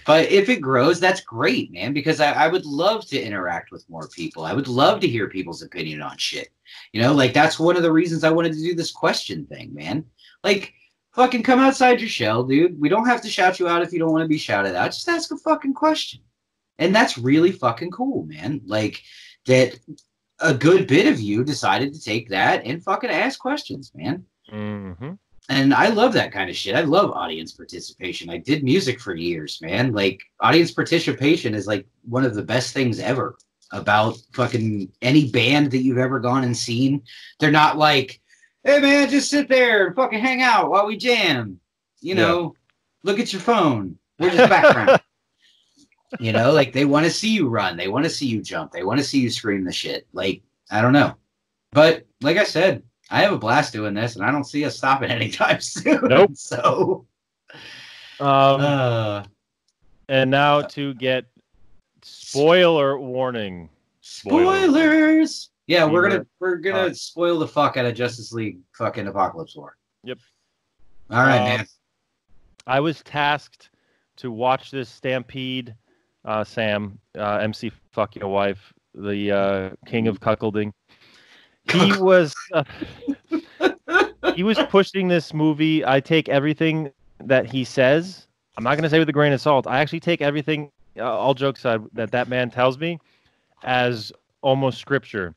But if it grows, that's great, man, because I would love to interact with more people. I would love to hear people's opinion on shit. You know, like, that's one of the reasons I wanted to do this question thing, man. Like, fucking come outside your shell, dude. We don't have to shout you out if you don't want to be shouted out. Just ask a fucking question. And that's really fucking cool, man. Like, that a good bit of you decided to take that and fucking ask questions, man. Mm-hmm. And I love that kind of shit. I love audience participation. I did music for years, man. Like, audience participation is like one of the best things ever about fucking any band that you've ever gone and seen. They're not like, hey, man, just sit there and fucking hang out while we jam. You know, look at your phone. We're just background. You know, like, they want to see you run. They want to see you jump. They want to see you scream the shit. Like, I don't know. But like I said, I have a blast doing this, and I don't see us stopping anytime soon. Nope. So, and now to get spoiler warning. Spoilers. Yeah, we're gonna spoil the fuck out of Justice League fucking Apokolips War. Yep. All right, man. I was tasked to watch this Stampede. Sam, MC Fuck Your Wife, the king of cuckolding. He was pushing this movie. I take everything that he says. I'm not going to say with a grain of salt. I actually take everything, all jokes aside, that man tells me as almost scripture,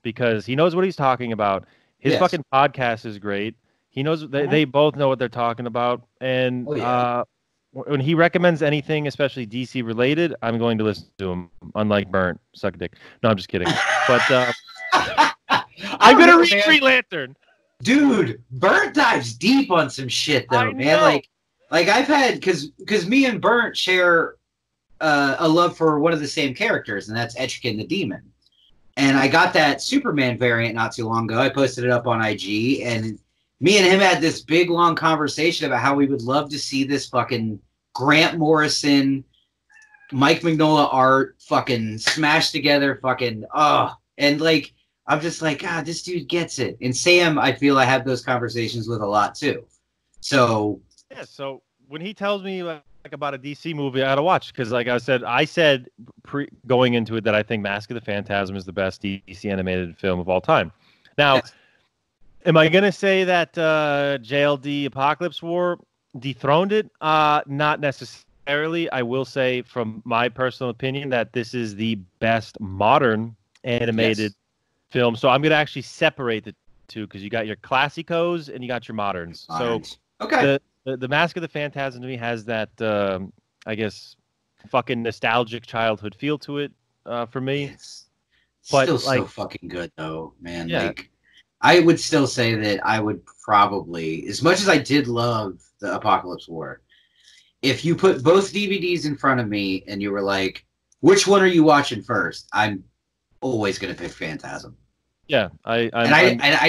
because he knows what he's talking about. His fucking podcast is great. He knows they both know what they're talking about. And when he recommends anything, especially DC related, I'm going to listen to him. Unlike Burnt, suck a dick. No, I'm just kidding. But I'm gonna read Green Lantern. Dude, Burnt dives deep on some shit though, man. Like I've had because me and Burnt share a love for one of the same characters, and that's Etrigan the Demon. And I got that Superman variant not too long ago. I posted it up on IG, and me and him had this big long conversation about how we would love to see this fucking Grant Morrison, Mike Mignola art fucking smashed together, fucking and like, I'm just like, God, this dude gets it. And Sam, I feel I have those conversations with a lot too. So yeah, so when he tells me like about a DC movie, I gotta watch, because like I said going into it that I think Mask of the Phantasm is the best DC animated film of all time. Now, am I gonna say that JLD Apokolips War dethroned it? Not necessarily. I will say, from my personal opinion, that this is the best modern animated film. So I'm gonna actually separate the two, because you got your classicos and you got your moderns. So the Mask of the Phantasm to me has that I guess fucking nostalgic childhood feel to it for me. It's but still like, so fucking good though, man. Yeah. Like, I would still say that I would probably, as much as I did love the Apokolips War, if you put both DVDs in front of me and you were like, which one are you watching first? I'm always gonna pick Phantasm. Yeah, I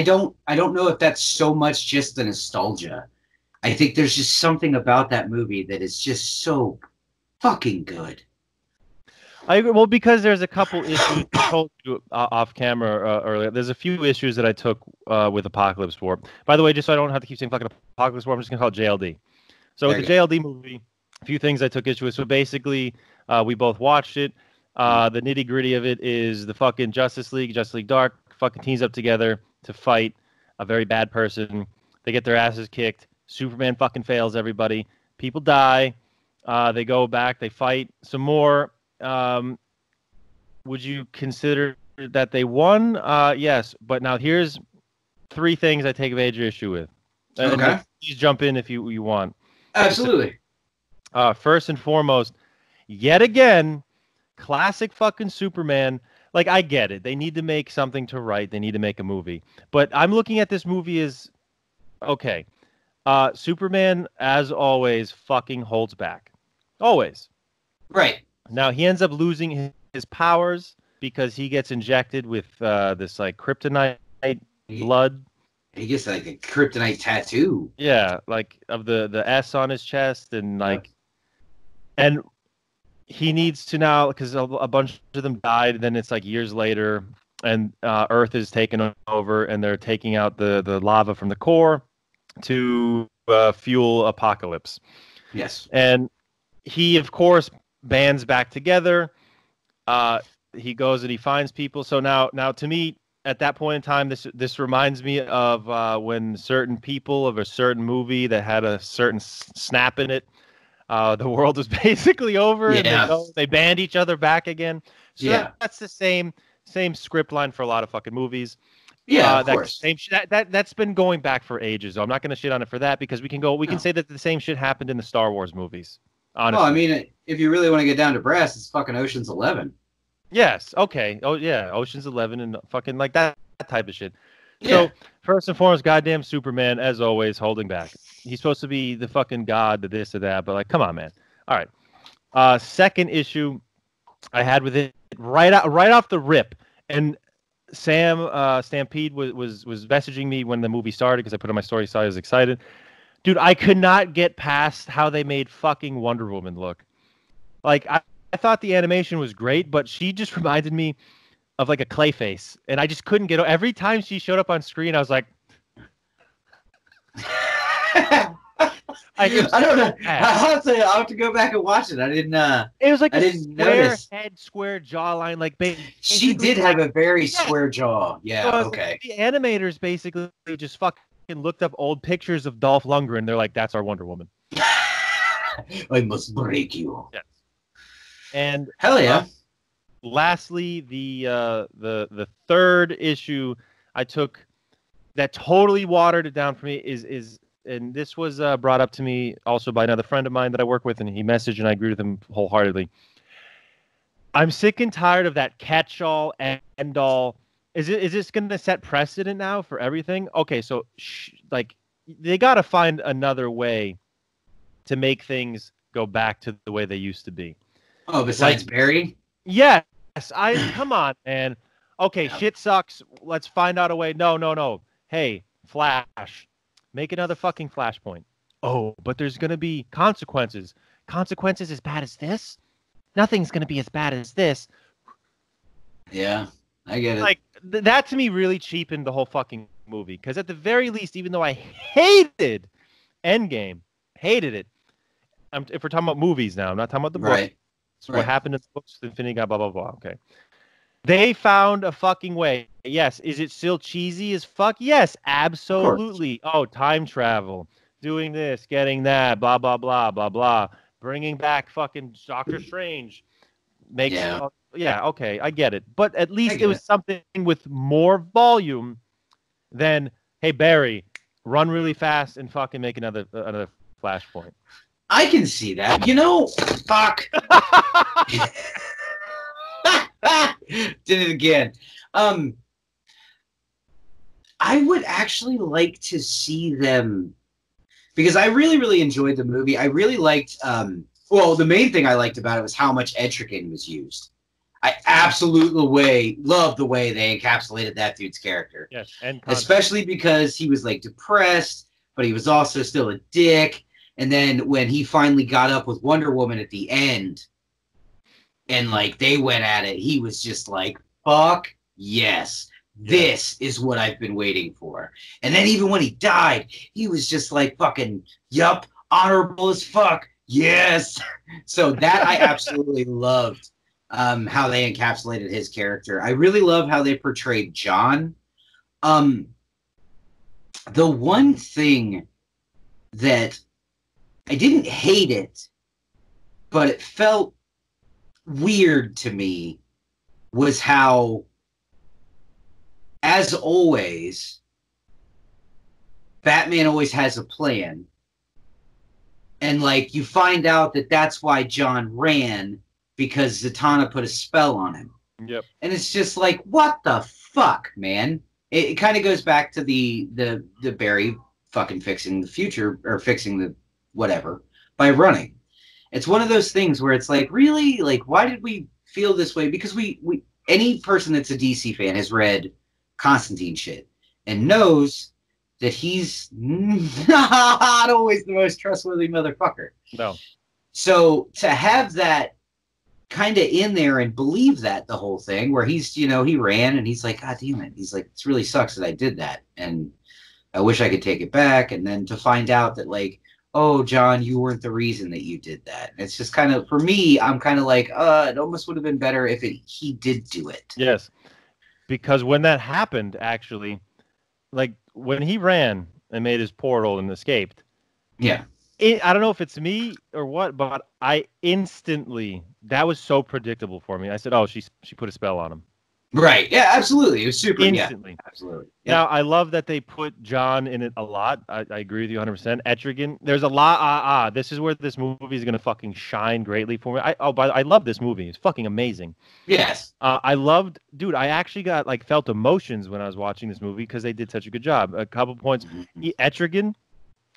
don't know if that's so much just the nostalgia. I think there's just something about that movie that is just so fucking good. I agree. Well, because there's a couple issues I told you off camera earlier. There's a few issues that I took with Apocalypse War. By the way, just so I don't have to keep saying fucking Apocalypse War, I'm just gonna call it JLD. So There with you the go. JLD movie, a few things I took issue with. So basically, we both watched it. The nitty gritty of it is the fucking Justice League Dark, fucking teams up together to fight a very bad person. They get their asses kicked. Superman fucking fails everybody. People die. They go back. They fight some more. Would you consider that they won? Yes, but now here's three things I take major issue with. And Okay. please jump in if you want. Absolutely. First and foremost, yet again, classic fucking Superman. Like, I get it. They need to make something to write. They need to make a movie. But I'm looking at this movie as, okay, Superman, as always, fucking holds back. Always. Right. Now, he ends up losing his powers because he gets injected with this, like, kryptonite blood. He gets, like, a kryptonite tattoo. Yeah, like, of the S on his chest. And, like, and he needs to now, because a bunch of them died, and then it's like years later, and Earth is taken over, and they're taking out the lava from the core to fuel Apocalypse. Yes. And he, of course, bands back together. He goes and he finds people. So now to me, at that point in time, this reminds me of when certain people of a certain movie that had a certain snap in it, the world was basically over, Yeah. and they band each other back again. So Yeah. that's the same script line for a lot of fucking movies. Yeah, of course. That's been going back for ages. So I'm not going to shit on it for that, because we can say that the same shit happened in the Star Wars movies. Honestly. Well, I mean, if you really want to get down to brass, it's fucking Ocean's 11. Yes. Okay. Oh yeah, Ocean's 11 and fucking like that type of shit. Yeah. So first and foremost, goddamn Superman, as always, holding back. He's supposed to be the fucking god, the this or that, but like, come on, man. All right. Second issue I had with it right off the rip, and Stampede was messaging me when the movie started, because I put on my story, so I was excited. Dude, I could not get past how they made fucking Wonder Woman look. Like, I thought the animation was great, but she just reminded me of like a Clayface, and I just couldn't get. Every time she showed up on screen, I was like, I don't know. I'll have to go back and watch it. I didn't. It was like I a didn't square notice. head, square jawline. Like, She did have a very Yeah. square jaw. Yeah. So Okay. the animators basically just fucking looked up old pictures of Dolph Lundgren. They're like, that's our Wonder Woman. I must break you. Yes. And Hell yeah. lastly, the third issue I took that totally watered it down for me is and this was brought up to me also by another friend of mine that I work with, and he messaged, and I agree with him wholeheartedly. I'm sick and tired of that catch-all, end-all. Is this going to set precedent now for everything? Okay, so like they got to find another way to make things go back to the way they used to be. Oh, besides Barry? Yes, come on, man. Okay, shit sucks. Let's find out a way. No. Hey, Flash, make another fucking Flashpoint. Oh, but there's gonna be consequences. Consequences as bad as this? Nothing's gonna be as bad as this. Yeah, I get it. Like that to me really cheapened the whole fucking movie. Because at the very least, even though I hated Endgame, hated it. If we're talking about movies now, I'm not talking about the book. Right. So what happened in the books, Infinity got blah, blah, blah. Okay. They found a fucking way. Yes. Is it still cheesy as fuck? Yes, absolutely. Oh, time travel, doing this, getting that, blah, blah, blah, blah, blah. Bringing back fucking Doctor Strange. Yeah, okay, I get it. But at least it was something with more volume than, hey, Barry, run really fast and fucking make another Flashpoint. I can see that. You know, fuck. Did it again. I would actually like to see them, because I really, really enjoyed the movie. I really liked, well, the main thing I liked about it was how much Etrigan was used. I absolutely loved the way they encapsulated that dude's character. Yes, and especially because he was like depressed, but he was also still a dick. And then when he finally got up with Wonder Woman at the end, and like they went at it, he was just like, fuck yes. This is what I've been waiting for. And then even when he died, he was just like fucking, yup, honorable as fuck. Yes. So that I absolutely loved, how they encapsulated his character. I really love how they portrayed John. The one thing that I didn't hate it, but it felt weird to me was how, as always, Batman always has a plan. And, like, you find out that that's why John ran, because Zatanna put a spell on him. Yep. And it's just like, what the fuck, man? It kind of goes back to the Barry fucking fixing the future, or fixing the whatever, by running. It's one of those things where it's like, really? Like, why did we feel this way? Because we any person that's a DC fan has read Constantine shit and knows that he's not always the most trustworthy motherfucker. No. So to have that kind of in there and believe that the whole thing, where he's, you know, he ran and he's like, God damn it. He's like, it really sucks that I did that. And I wish I could take it back. And then to find out that, like, oh, John, you weren't the reason that you did that. It's just kind of, for me, I'm kind of like, it almost would have been better if he did do it. Yes. Because when that happened, actually, like when he ran and made his portal and escaped. Yeah. I don't know if it's me or what, but I instantly, that was so predictable for me. I said, oh, she put a spell on him. Right. Yeah, absolutely. It was super. Instantly. Yeah, absolutely. Yep. Now, I love that they put John in it a lot. I agree with you 100%. Etrigan, there's a lot. This is where this movie is going to fucking shine greatly for me. But I love this movie. It's fucking amazing. Yes. I actually got felt emotions when I was watching this movie because they did such a good job. A couple points. Etrigan,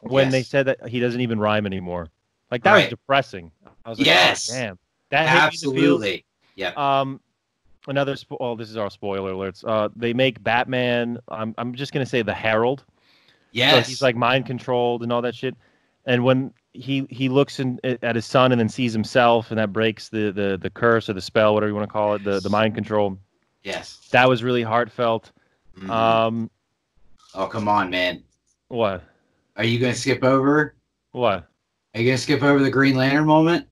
when they said that he doesn't even rhyme anymore. Like, that was depressing. I was like, yes. oh, damn. That absolutely. Yeah. Another this is our spoiler alerts. They make Batman. I'm just gonna say the Herald. Yes. So he's like mind controlled and all that shit. And when he looks at his son and then sees himself, and that breaks the curse or the spell, whatever you want to call it, the mind control. Yes. That was really heartfelt. Mm-hmm. Oh, come on, man. What? Are you gonna skip over? What? Are you gonna skip over the Green Lantern moment?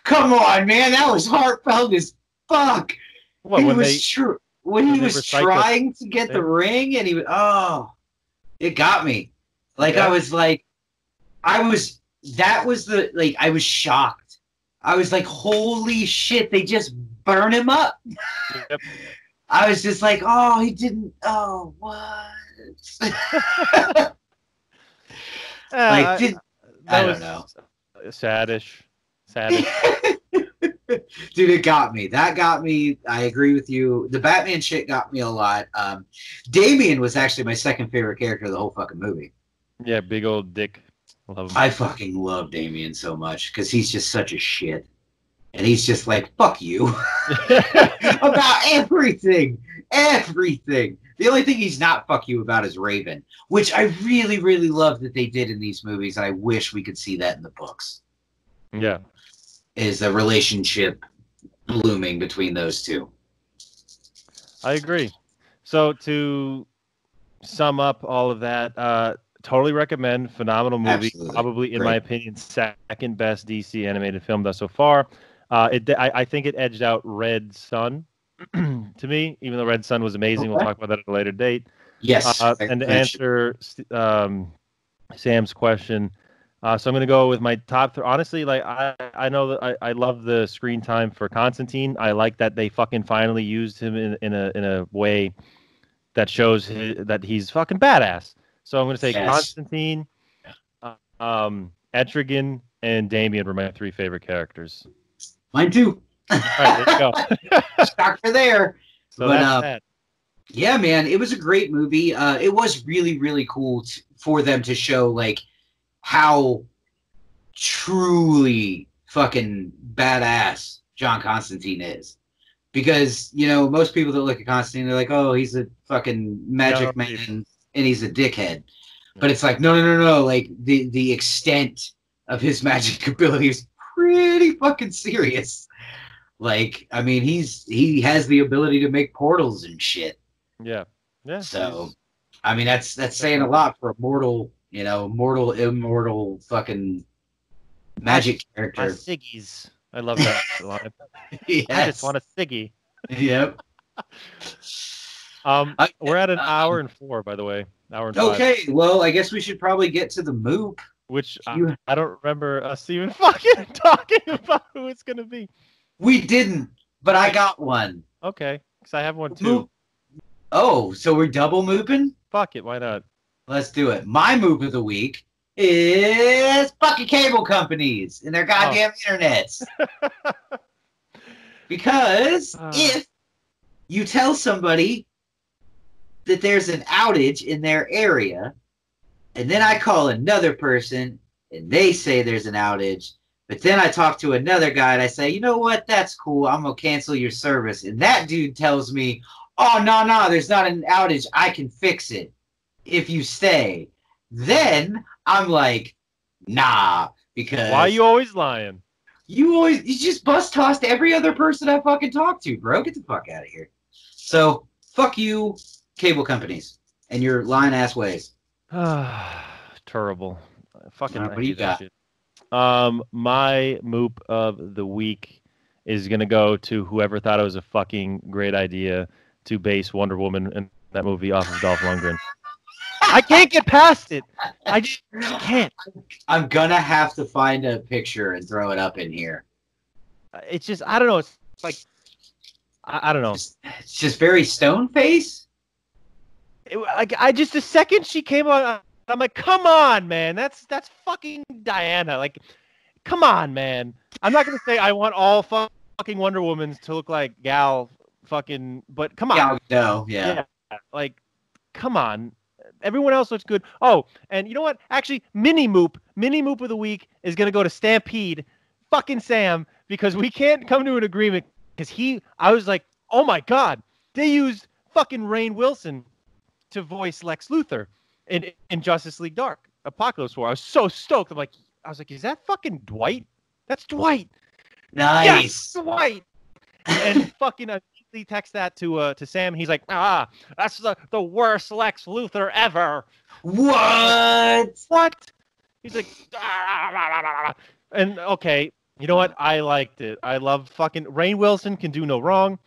Come on, man, that was heartfelt as fuck. What, when he was trying to get the ring, and it got me. Like, yeah. I was shocked. I was like, holy shit, they just burn him up. Yep. I was just like, oh, he didn't. Oh, what? I don't know. Saddish. Dude, it got me. That got me. I agree with you. The Batman shit got me a lot. Damian was actually my second favorite character of the whole fucking movie. Yeah, big old dick. Love him. I fucking love Damian so much because he's just such a shit. And he's just like, fuck you. About everything. Everything. The only thing he's not fuck you about is Raven, which I really, really love that they did in these movies. I wish we could see that in the books. Yeah. Is a relationship blooming between those two. I agree. So to sum up all of that, totally recommend. Phenomenal movie. Absolutely. Probably, in my opinion, second best DC animated film thus so far. I think it edged out Red Sun to me, even though Red Sun was amazing. Okay. We'll talk about that at a later date. Yes. And to answer Sam's question, so I'm going to go with my top three. Honestly, like I know that I love the screen time for Constantine. I like that they fucking finally used him in a way that shows that he's fucking badass. So I'm going to say Constantine, Etrigan, and Damian were my three favorite characters. Mine too. All right, let's go. Shocker there. So that's that. Yeah, man, it was a great movie. It was really, really cool for them to show like how truly fucking badass John Constantine is. Because, you know, most people that look at Constantine, they're like, oh, he's a fucking magic man and he's a dickhead. But it's like, no. Like, the extent of his magic ability is pretty fucking serious. Like, I mean, he has the ability to make portals and shit. Yeah. Yeah. So, I mean, that's saying a lot for a mortal, immortal fucking magic My character. ciggies. I love that line. Yes. I just want a ciggy. Yep. We're at an hour and 4, by the way. Hour and 5. Okay, well, I guess we should probably get to the moop. Which I don't remember us even fucking talking about who it's gonna be. We didn't, but I got one. Okay, because I have one too. Moop. Oh, so we're double mooping? Fuck it, why not? Let's do it. My moop of the week is fucking cable companies and their goddamn internets. Because if you tell somebody that there's an outage in their area, and then I call another person, and they say there's an outage, but then I talk to another guy, and I say, you know what, that's cool, I'm going to cancel your service. And that dude tells me, oh, no, there's not an outage, I can fix it if you stay. Then I'm like, nah, because... Why are you always lying? You just bust-tossed every other person I fucking talked to, bro. Get the fuck out of here. So, fuck you, cable companies, and your lying-ass ways. Terrible. Fucking What do you got? shit. My moop of the week is gonna go to whoever thought it was a fucking great idea to base Wonder Woman in that movie off of Dolph Lundgren. I can't get past it. I just can't. I'm gonna have to find a picture and throw it up in here. It's just, I don't know. It's like, I don't know. It's just very stone face. I just, the second she came on, I'm like, come on, man. That's fucking Diana. Like, come on, man. I'm not gonna say I want all fucking Wonder Womans to look like Gal fucking, but come on. Gal Gadot, yeah. Like, come on. Everyone else looks good. Oh, and you know what? Actually, mini moop of the week is gonna go to Stampede, fucking Sam, because we can't come to an agreement. Because I was like, oh my god, they used fucking Rainn Wilson to voice Lex Luthor in Justice League Dark Apokolips War. I was so stoked. I was like, is that fucking Dwight? That's Dwight. Nice. Yes, Dwight. And fucking immediately text that to Sam. He's like, that's the worst Lex Luthor ever. What? He's like, and okay, you know what? I liked it. I love fucking Rainn Wilson can do no wrong.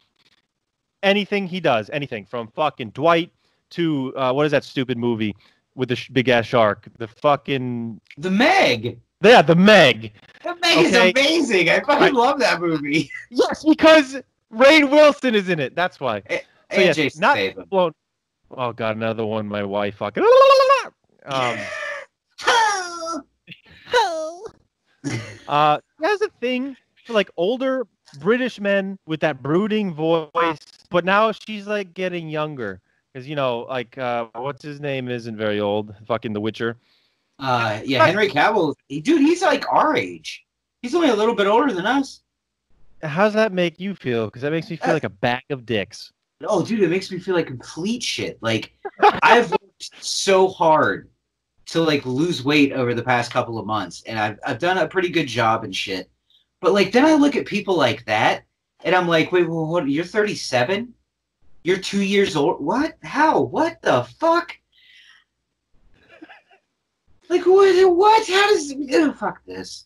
Anything he does, anything from fucking Dwight to what is that stupid movie with the big ass shark? The Meg. Yeah, the Meg. The Meg is amazing. I fucking love that movie. Yes, because Rainn Wilson is in it. That's why. So yes, Jason not Statham. blown. Oh god, another one. My wife fucking. That's a thing for like older British men with that brooding voice, but now she's like getting younger because like what's his name isn't very old. Fucking The Witcher. Henry Cavill. Dude, he's like our age. He's only a little bit older than us. How's that make you feel? Because that makes me feel like a bag of dicks. Oh, dude, it makes me feel like complete shit. Like, I've worked so hard to, like, lose weight over the past couple of months, and I've done a pretty good job and shit. But, like, then I look at people like that, and I'm like, wait, well, what? You're 37? You're 2 years old? What? How? What the fuck? Like, what? How does... Oh, fuck this.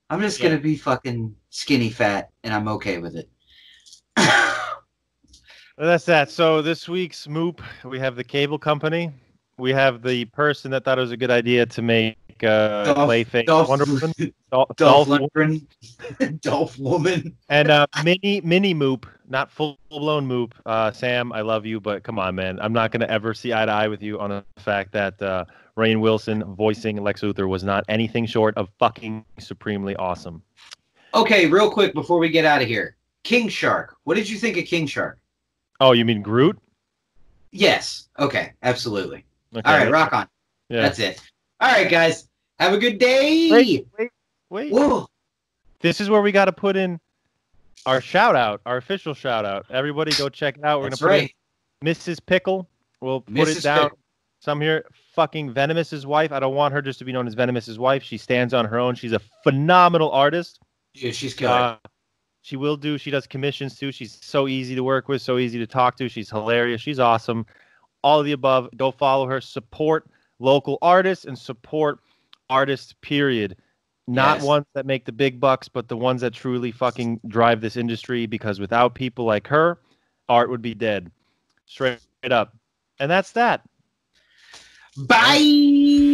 I'm just gonna be fucking skinny fat, and I'm okay with it. That's that. So this week's Moop, we have the cable company. We have the person that thought it was a good idea to make Clayface Wonder Woman. Dolph Lundgren. Dolph Woman. And mini Moop, not full-blown Moop. Sam, I love you, but come on, man. I'm not going to ever see eye to eye with you on the fact that Rainn Wilson voicing Lex Luthor was not anything short of fucking supremely awesome. Okay, real quick before we get out of here. King Shark. What did you think of King Shark? Oh, you mean Groot? Yes. Okay, absolutely. Okay. All right, rock on. Yeah. That's it. All right, guys. Have a good day. Wait. Whoa. This is where we got to put in our shout out, our official shout out. Everybody go check it out. We're going to put in Mrs. Pickle. We'll put it down. Some here, fucking Venomous's wife. I don't want her just to be known as Venomous's wife. She stands on her own. She's a phenomenal artist. Dude, she's killer. She will do. She does commissions too. She's so easy to work with, so easy to talk to. She's hilarious. She's awesome. All of the above. Go follow her. Support local artists and support artists, period. Not Yes. ones that make the big bucks, but the ones that truly fucking drive this industry, because without people like her, art would be dead. Straight up. And that's that. Bye.